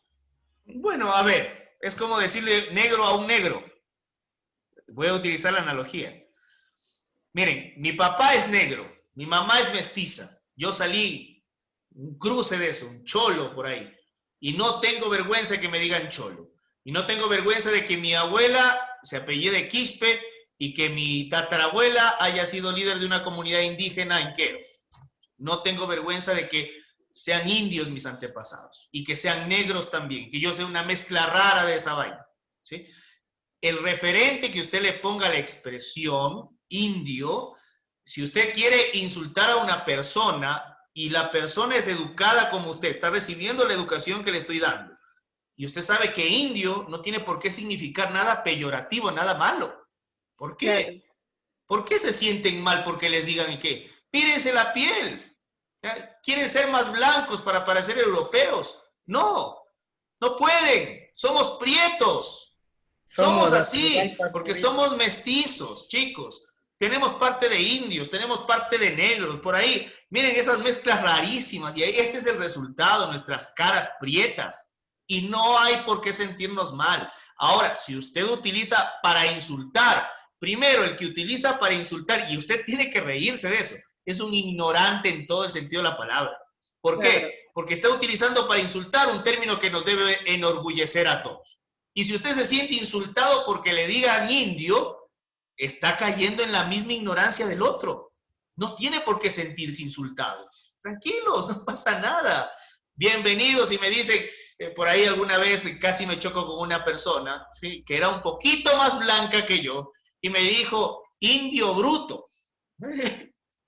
Bueno, a ver, es como decirle negro a un negro. Voy a utilizar la analogía. Miren, mi papá es negro, mi mamá es mestiza. Yo salí un cruce de eso, un cholo por ahí. Y no tengo vergüenza de que me digan cholo. Y no tengo vergüenza de que mi abuela se apellide Quispe y que mi tatarabuela haya sido líder de una comunidad indígena en Quero. No tengo vergüenza de que sean indios mis antepasados y que sean negros también, que yo sea una mezcla rara de esa vaina, ¿sí? El referente que usted le ponga a la expresión indio, si usted quiere insultar a una persona y la persona es educada como usted, está recibiendo la educación que le estoy dando, y usted sabe que indio no tiene por qué significar nada peyorativo, nada malo. ¿Por qué? Claro. ¿Por qué se sienten mal porque les digan y qué? Mírense la piel. ¿Quieren ser más blancos para parecer europeos? No, no pueden. Somos prietos. Somos así porque somos mestizos, chicos. Tenemos parte de indios, tenemos parte de negros, por ahí. Miren esas mezclas rarísimas y este es el resultado, nuestras caras prietas. Y no hay por qué sentirnos mal. Ahora, si usted utiliza para insultar, primero el que utiliza para insultar, y usted tiene que reírse de eso, es un ignorante en todo el sentido de la palabra. ¿Por qué? Claro. Porque está utilizando para insultar un término que nos debe enorgullecer a todos. Y si usted se siente insultado porque le digan indio, está cayendo en la misma ignorancia del otro. No tiene por qué sentirse insultado. Tranquilos, no pasa nada. Bienvenidos, y me dicen, por ahí alguna vez casi me choco con una persona, ¿sí?, que era un poquito más blanca que yo, y me dijo, indio bruto.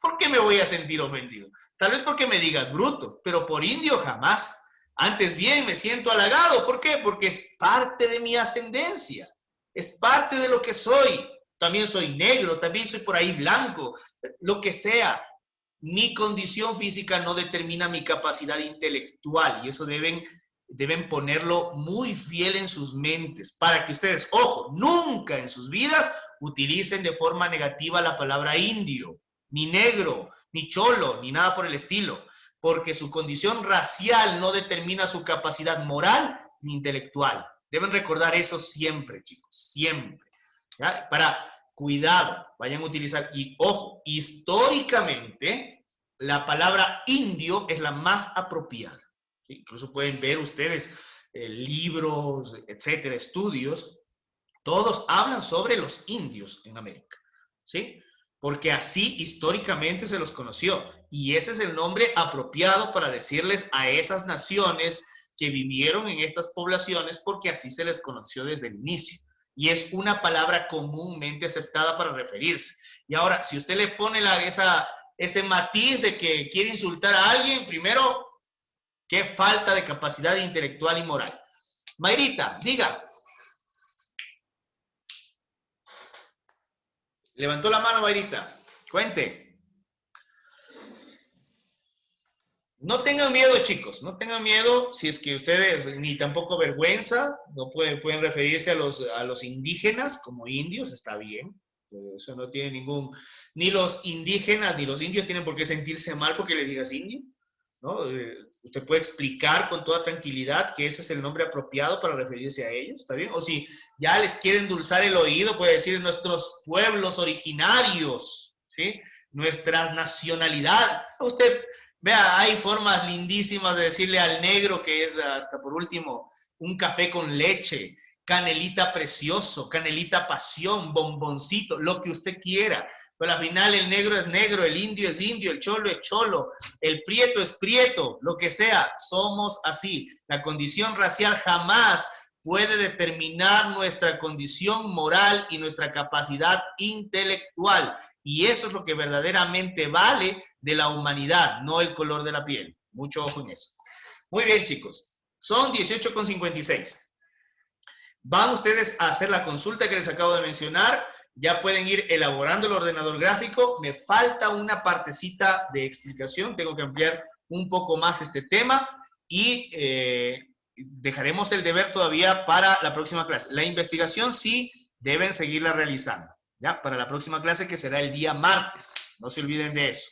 ¿Por qué me voy a sentir ofendido? Tal vez porque me digas bruto, pero por indio jamás. Antes bien, me siento halagado. ¿Por qué? Porque es parte de mi ascendencia. Es parte de lo que soy. También soy negro, también soy por ahí blanco, lo que sea. Mi condición física no determina mi capacidad intelectual, y eso deben ponerlo muy fiel en sus mentes, para que ustedes, ojo, nunca en sus vidas utilicen de forma negativa la palabra indio, ni negro, ni cholo, ni nada por el estilo, porque su condición racial no determina su capacidad moral ni intelectual. Deben recordar eso siempre, chicos, siempre. ¿Ya? Cuidado, vayan a utilizar, y ojo, históricamente la palabra indio es la más apropiada. ¿Sí? Incluso pueden ver ustedes libros, etcétera, estudios, todos hablan sobre los indios en América, ¿sí? Porque así históricamente se los conoció, y ese es el nombre apropiado para decirles a esas naciones que vivieron en estas poblaciones, porque así se les conoció desde el inicio. Y es una palabra comúnmente aceptada para referirse. Y ahora, si usted le pone ese matiz de que quiere insultar a alguien, primero, qué falta de capacidad intelectual y moral. Mayrita, diga. Levantó la mano, Mayrita. Cuente. No tengan miedo, chicos, no tengan miedo. Si es que ustedes, ni tampoco vergüenza, no pueden referirse a los indígenas como indios, está bien. Eso no tiene ningún... Ni los indígenas ni los indios tienen por qué sentirse mal porque le digas indio, ¿no? Usted puede explicar con toda tranquilidad que ese es el nombre apropiado para referirse a ellos, ¿está bien? O si ya les quiere endulzar el oído, puede decir nuestros pueblos originarios, ¿sí? Nuestras nacionalidades. Usted... Vea, hay formas lindísimas de decirle al negro, que es hasta por último un café con leche, canelita precioso, canelita pasión, bomboncito, lo que usted quiera. Pero al final el negro es negro, el indio es indio, el cholo es cholo, el prieto es prieto, lo que sea. Somos así. La condición racial jamás puede determinar nuestra condición moral y nuestra capacidad intelectual. Y eso es lo que verdaderamente vale de la humanidad, no el color de la piel. Mucho ojo en eso. Muy bien, chicos. Son 18:56. Van ustedes a hacer la consulta que les acabo de mencionar. Ya pueden ir elaborando el ordenador gráfico. Me falta una partecita de explicación. Tengo que ampliar un poco más este tema y dejaremos el deber todavía para la próxima clase. La investigación sí deben seguirla realizando, ¿ya? Para la próxima clase, que será el día martes. No se olviden de eso.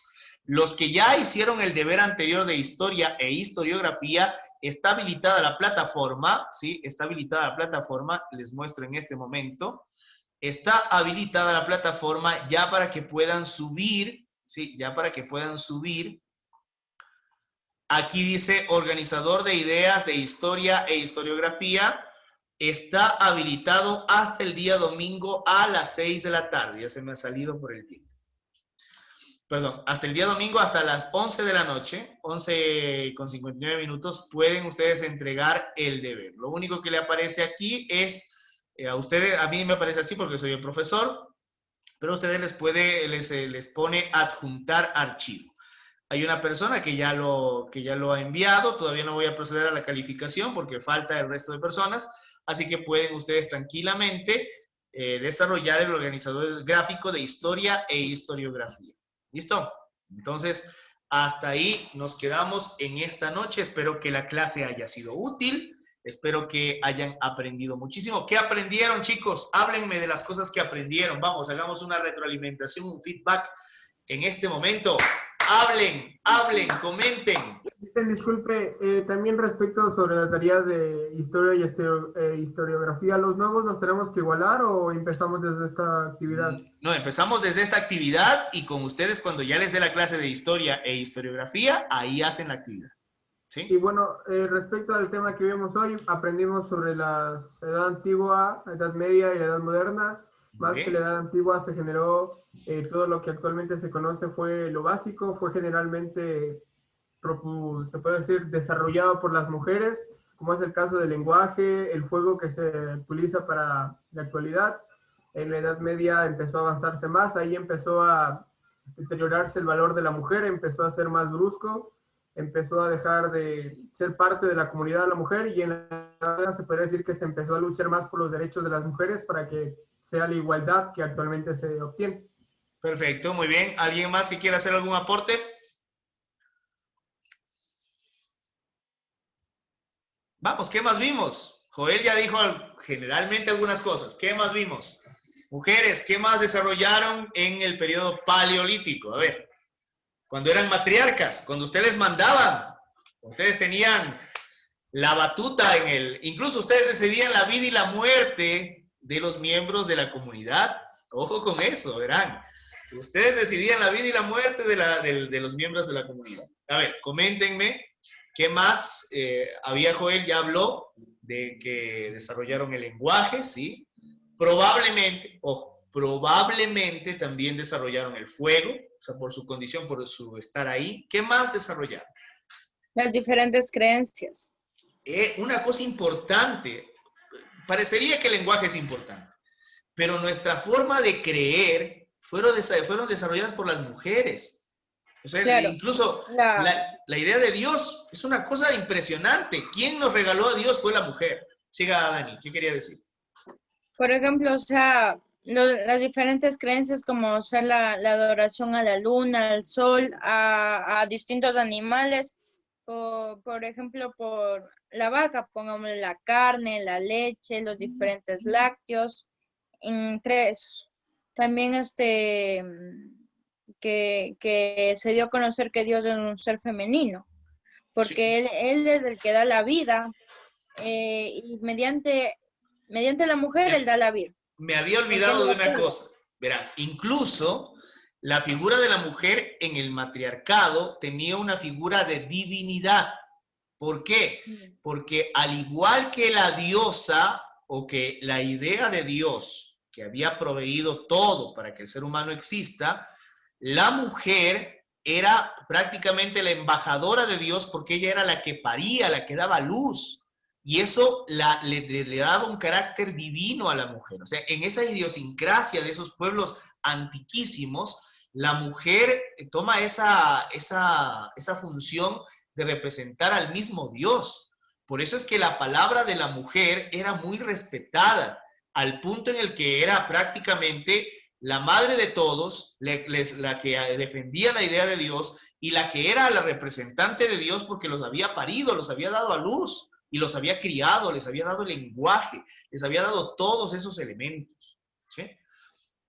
Los que ya hicieron el deber anterior de historia e historiografía, está habilitada la plataforma, ¿sí? Está habilitada la plataforma, les muestro en este momento. Está habilitada la plataforma ya para que puedan subir, ¿sí? Ya para que puedan subir. Aquí dice organizador de ideas de historia e historiografía. Está habilitado hasta el día domingo a las 6 de la tarde. Ya se me ha salido por el tiempo. Perdón, hasta el día domingo, hasta las 11 de la noche, 11:59 minutos, pueden ustedes entregar el deber. Lo único que le aparece aquí es, a ustedes, a mí me aparece así porque soy el profesor, pero a ustedes les pone adjuntar archivo. Hay una persona que ya lo ha enviado, todavía no voy a proceder a la calificación porque falta el resto de personas, así que pueden ustedes tranquilamente desarrollar el organizador gráfico de historia e historiografía. ¿Listo? Entonces, hasta ahí nos quedamos en esta noche. Espero que la clase haya sido útil. Espero que hayan aprendido muchísimo. ¿Qué aprendieron, chicos? Háblenme de las cosas que aprendieron. Vamos, hagamos una retroalimentación, un feedback en este momento. Hablen, comenten. Disculpe, también respecto sobre la tarea de historia y historiografía, ¿los nuevos nos tenemos que igualar o empezamos desde esta actividad? No, empezamos desde esta actividad y con ustedes cuando ya les dé la clase de historia e historiografía, ahí hacen la actividad. ¿Sí? Y bueno, respecto al tema que vimos hoy, aprendimos sobre la edad antigua, la edad media y la edad moderna. Más que la edad antigua se generó todo lo que actualmente se conoce fue lo básico, fue generalmente, se puede decir, desarrollado por las mujeres, como es el caso del lenguaje, el fuego que se utiliza para la actualidad. En la Edad Media empezó a avanzarse más, ahí empezó a deteriorarse el valor de la mujer, empezó a ser más brusco, empezó a dejar de ser parte de la comunidad de la mujer, y en la Edad Media se podría decir que se empezó a luchar más por los derechos de las mujeres para que sea la igualdad que actualmente se obtiene. Perfecto, muy bien. ¿Alguien más que quiera hacer algún aporte? Vamos, ¿qué más vimos? Joel ya dijo generalmente algunas cosas. ¿Qué más vimos? Mujeres, ¿qué más desarrollaron en el periodo paleolítico? A ver, cuando eran matriarcas, cuando ustedes mandaban, ustedes tenían la batuta en el... Incluso ustedes decidían la vida y la muerte de los miembros de la comunidad. Ojo con eso, verán. Ustedes decidían la vida y la muerte de los miembros de la comunidad. A ver, coméntenme qué más había. Joel ya habló de que desarrollaron el lenguaje, ¿sí? Probablemente, ojo, probablemente también desarrollaron el fuego, o sea, por su condición, por su estar ahí. ¿Qué más desarrollaron? Las diferentes creencias. Una cosa importante, parecería que el lenguaje es importante, pero nuestra forma de creer fueron desarrolladas por las mujeres. O sea, claro, incluso la idea de Dios es una cosa impresionante. ¿Quién nos regaló a Dios? Fue la mujer. Siga, Dani, ¿qué quería decir? Por ejemplo, o sea, las diferentes creencias como, o sea, la adoración a la luna, al sol, a distintos animales, por ejemplo, por la vaca, pongámosle la carne, la leche, los diferentes lácteos, entre esos. También que se dio a conocer que Dios es un ser femenino, porque sí, él es el que da la vida, y mediante la mujer él da la vida. Me había olvidado de una cosa. Verán, incluso la figura de la mujer en el matriarcado tenía una figura de divinidad. ¿Por qué? Porque al igual que la diosa, o que la idea de Dios, que había proveído todo para que el ser humano exista, la mujer era prácticamente la embajadora de Dios, porque ella era la que paría, la que daba luz. Y eso le daba un carácter divino a la mujer. O sea, en esa idiosincrasia de esos pueblos antiquísimos, la mujer toma esa función de representar al mismo Dios. Por eso es que la palabra de la mujer era muy respetada, al punto en el que era prácticamente la madre de todos, la que defendía la idea de Dios, y la que era la representante de Dios porque los había parido, los había dado a luz, y los había criado, les había dado el lenguaje, les había dado todos esos elementos. ¿Sí?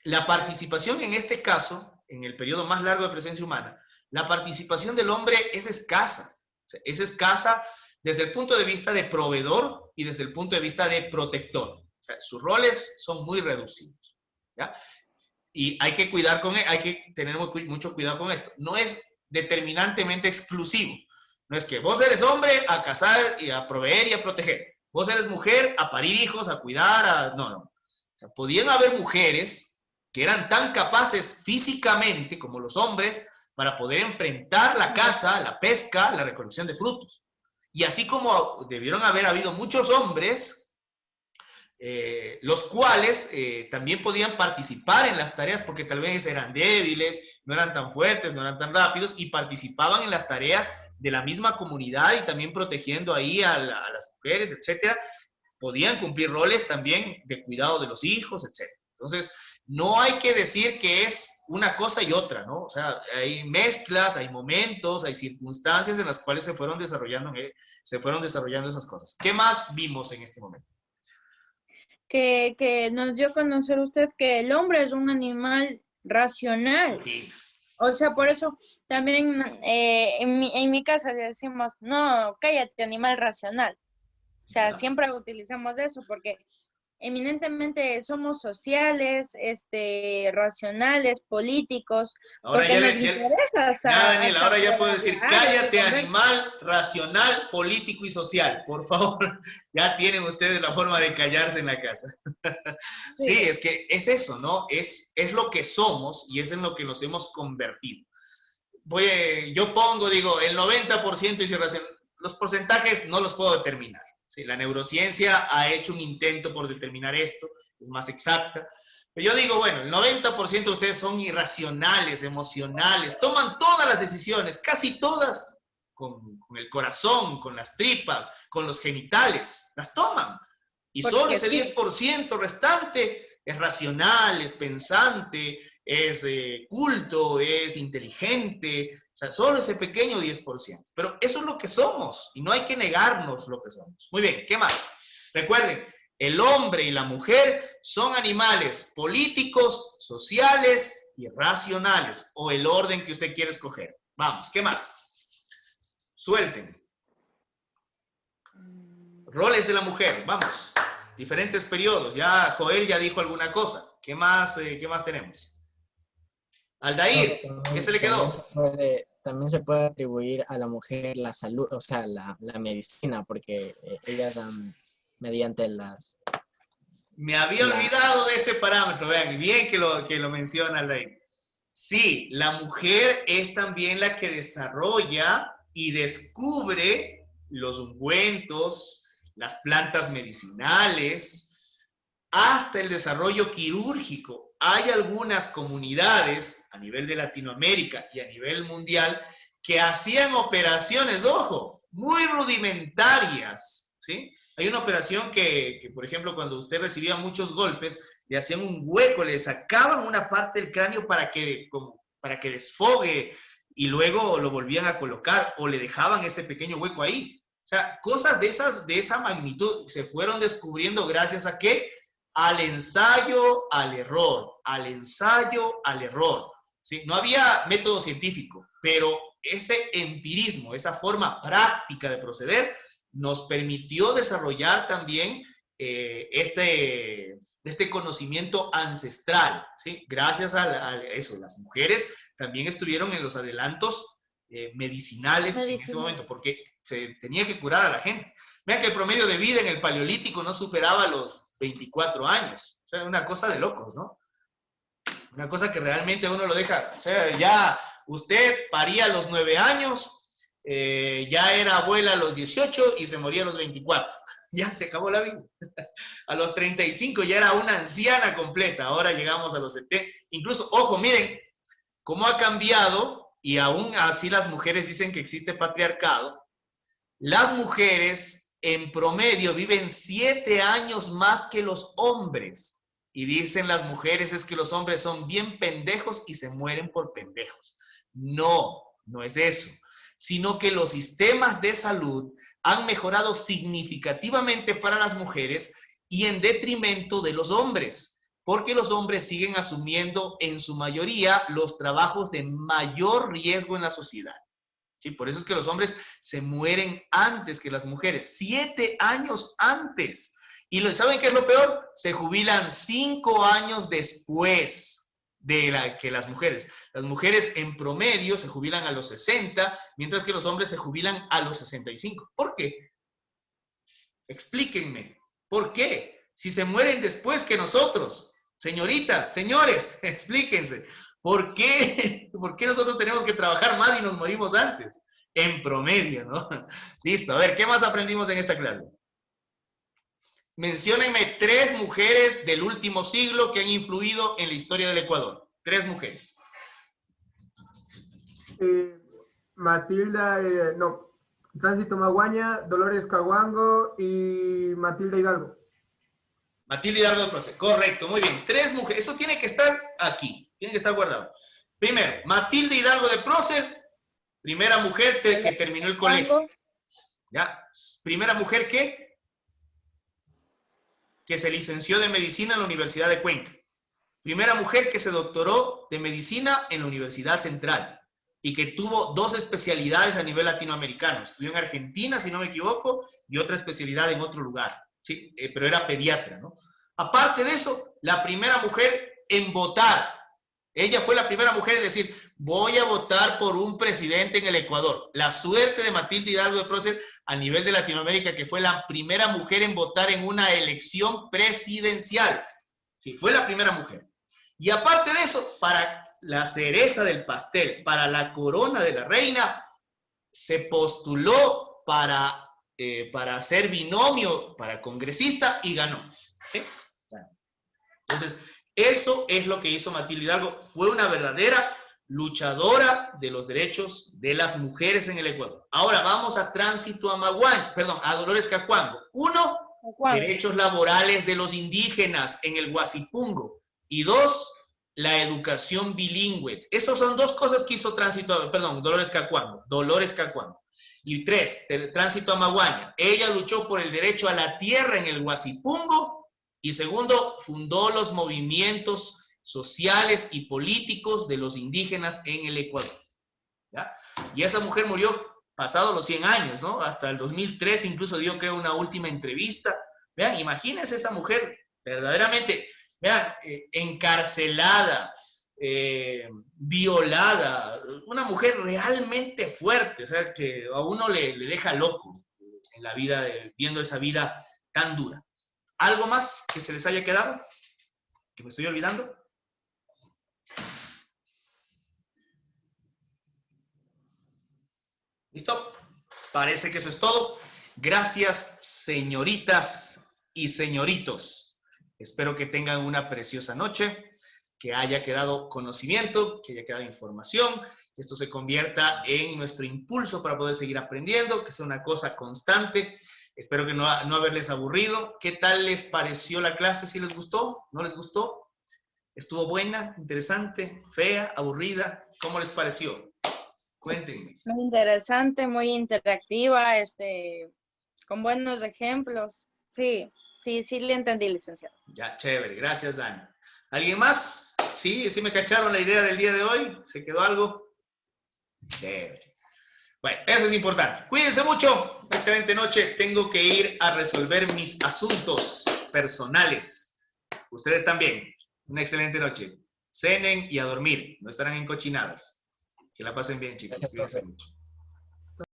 La participación en este caso, en el periodo más largo de presencia humana, la participación del hombre es escasa. O sea, es escasa desde el punto de vista de proveedor y desde el punto de vista de protector. O sea, sus roles son muy reducidos. ¿Ya? Y hay que cuidar hay que tener mucho cuidado con esto. No es determinantemente exclusivo. No es que vos eres hombre a casar y a proveer y a proteger. Vos eres mujer a parir hijos, a cuidar, no. O sea, podían haber mujeres que eran tan capaces físicamente como los hombres para poder enfrentar la caza, la pesca, la recolección de frutos. Y así como debieron haber habido muchos hombres, los cuales también podían participar en las tareas porque tal vez eran débiles, no eran tan fuertes, no eran tan rápidos, y participaban en las tareas de la misma comunidad y también protegiendo ahí a las mujeres, etcétera. Podían cumplir roles también de cuidado de los hijos, etcétera. Entonces, no hay que decir que es una cosa y otra, ¿no? O sea, hay mezclas, hay momentos, hay circunstancias en las cuales se fueron desarrollando esas cosas. ¿Qué más vimos en este momento? Que nos dio a conocer usted que el hombre es un animal racional. Sí. O sea, por eso también en mi casa decimos, no, cállate, animal racional. O sea, siempre utilizamos eso porque eminentemente somos sociales, racionales, políticos, Ahora porque ya, nos interesa hasta... ya, Daniel, hasta ahora ya poder puedo decir, hablar, cállate, responder. animal, racional, político y social. Por favor, ya tienen ustedes la forma de callarse en la casa. Sí, es que es eso, ¿no? Es lo que somos y es en lo que nos hemos convertido. Yo pongo, digo, el 90% es irracional. Los porcentajes no los puedo determinar. ¿Sí? La neurociencia ha hecho un intento por determinar esto, es más exacta. Pero yo digo, bueno, el 90% de ustedes son irracionales, emocionales, toman todas las decisiones, casi todas, con el corazón, con las tripas, con los genitales, las toman. Y Porque solo ese sí. 10% restante es racional, es pensante, es culto, es inteligente, o sea, solo ese pequeño 10%. Pero eso es lo que somos y no hay que negarnos lo que somos. Muy bien, ¿qué más? Recuerden, el hombre y la mujer son animales políticos, sociales y racionales, o el orden que usted quiere escoger. Vamos, ¿qué más? Suelten. Roles de la mujer, vamos. Diferentes periodos. Ya Joel ya dijo alguna cosa. ¿Qué más tenemos? Aldair, ¿qué se le quedó? También se puede atribuir a la mujer la salud, o sea, la medicina, porque ellas dan mediante las... Me había olvidado de ese parámetro, vean, bien que lo menciona Aldair. Sí, la mujer es también la que desarrolla y descubre los ungüentos, las plantas medicinales, hasta el desarrollo quirúrgico. Hay algunas comunidades a nivel de Latinoamérica y a nivel mundial que hacían operaciones, ojo, muy rudimentarias, ¿sí? Hay una operación que, por ejemplo, cuando usted recibía muchos golpes, le hacían un hueco, le sacaban una parte del cráneo para que desfogue y luego lo volvían a colocar o le dejaban ese pequeño hueco ahí. O sea, cosas de esa magnitud se fueron descubriendo gracias a ¿qué? Al ensayo, al error, al ensayo, al error. ¿Sí? No había método científico, pero ese empirismo, esa forma práctica de proceder, nos permitió desarrollar también este conocimiento ancestral. ¿Sí? Gracias a eso, las mujeres también estuvieron en los adelantos medicinales en ese momento, porque se tenía que curar a la gente. Vean que el promedio de vida en el Paleolítico no superaba los 24 años. O sea, una cosa de locos, ¿no? Una cosa que realmente uno lo deja. O sea, ya usted paría a los 9 años, ya era abuela a los 18 y se moría a los 24. Ya se acabó la vida. A los 35 ya era una anciana completa. Ahora llegamos a los 70. Incluso, ojo, miren cómo ha cambiado, y aún así las mujeres dicen que existe patriarcado. Las mujeres en promedio viven 7 años más que los hombres. Y dicen las mujeres es que los hombres son bien pendejos y se mueren por pendejos. No, no es eso. Sino que los sistemas de salud han mejorado significativamente para las mujeres y en detrimento de los hombres. Porque los hombres siguen asumiendo en su mayoría los trabajos de mayor riesgo en la sociedad. ¿Sí? Por eso es que los hombres se mueren antes que las mujeres, 7 años antes. Y ¿saben qué es lo peor? Se jubilan 5 años después que las mujeres. Las mujeres en promedio se jubilan a los 60, mientras que los hombres se jubilan a los 65. ¿Por qué? Explíquenme. ¿Por qué? Si se mueren después que nosotros. Señoritas, señores, explíquense. ¿Por qué nosotros tenemos que trabajar más y nos morimos antes? En promedio, ¿no? Listo, a ver, ¿qué más aprendimos en esta clase? Menciónenme 3 mujeres del último siglo que han influido en la historia del Ecuador. 3 mujeres. Matilda, Tránsito Maguaña, Dolores Caguango y Matilda Hidalgo. Matilda Hidalgo de Prócer. Correcto, muy bien. 3 mujeres. Eso tiene que estar aquí. Tiene que estar guardado. Primero, Matilda Hidalgo de Prócer, primera mujer que terminó el colegio. ¿Ya? Primera mujer que se licenció de medicina en la Universidad de Cuenca. Primera mujer que se doctoró de medicina en la Universidad Central y que tuvo 2 especialidades a nivel latinoamericano. Estudió en Argentina, si no me equivoco, y otra especialidad en otro lugar. Sí, pero era pediatra, ¿no? Aparte de eso, la primera mujer en votar. Ella fue la primera mujer en decir, voy a votar por un presidente en el Ecuador. La suerte de Matilde Hidalgo de Prócer a nivel de Latinoamérica, que fue la primera mujer en votar en una elección presidencial. Sí, fue la primera mujer. Y aparte de eso, para la cereza del pastel, para la corona de la reina, se postuló para ser binomio para congresista y ganó. ¿Sí? Entonces, eso es lo que hizo Matilde Hidalgo. Fue una verdadera luchadora de los derechos de las mujeres en el Ecuador. Ahora vamos a Tránsito Amaguaña, perdón, a Dolores Cacuango. Uno, derechos laborales de los indígenas en el Guasipungo. Y dos, la educación bilingüe. Esas son dos cosas que hizo Dolores Cacuango. Y tres, Tránsito Amaguaña. Ella luchó por el derecho a la tierra en el Guasipungo. Y segundo, fundó los movimientos sociales y políticos de los indígenas en el Ecuador. ¿Ya? Y esa mujer murió pasados los 100 años, ¿no? Hasta el 2003 incluso dio, creo, una última entrevista. Vean, imagínense esa mujer verdaderamente, vean, encarcelada, violada, una mujer realmente fuerte, o sea, que a uno le deja loco en la vida, viendo esa vida tan dura. ¿Algo más que se les haya quedado? ¿Que me estoy olvidando? ¿Listo? Parece que eso es todo. Gracias, señoritas y señoritos. Espero que tengan una preciosa noche, que haya quedado conocimiento, que haya quedado información, que esto se convierta en nuestro impulso para poder seguir aprendiendo, que sea una cosa constante. Espero que no haberles aburrido. ¿Qué tal les pareció la clase? ¿Sí les gustó? ¿No les gustó? ¿Estuvo buena? ¿Interesante? ¿Fea? ¿Aburrida? ¿Cómo les pareció? Cuéntenme. Muy interesante, muy interactiva, con buenos ejemplos. Sí, le entendí, licenciado. Ya, chévere. Gracias, Dani. ¿Alguien más? ¿Sí? ¿Sí me cacharon la idea del día de hoy? ¿Se quedó algo? Chévere. Bueno, eso es importante. Cuídense mucho. Excelente noche. Tengo que ir a resolver mis asuntos personales. Ustedes también. Una excelente noche. Cenen y a dormir. No estarán encochinadas. Que la pasen bien, chicos. Cuídense mucho.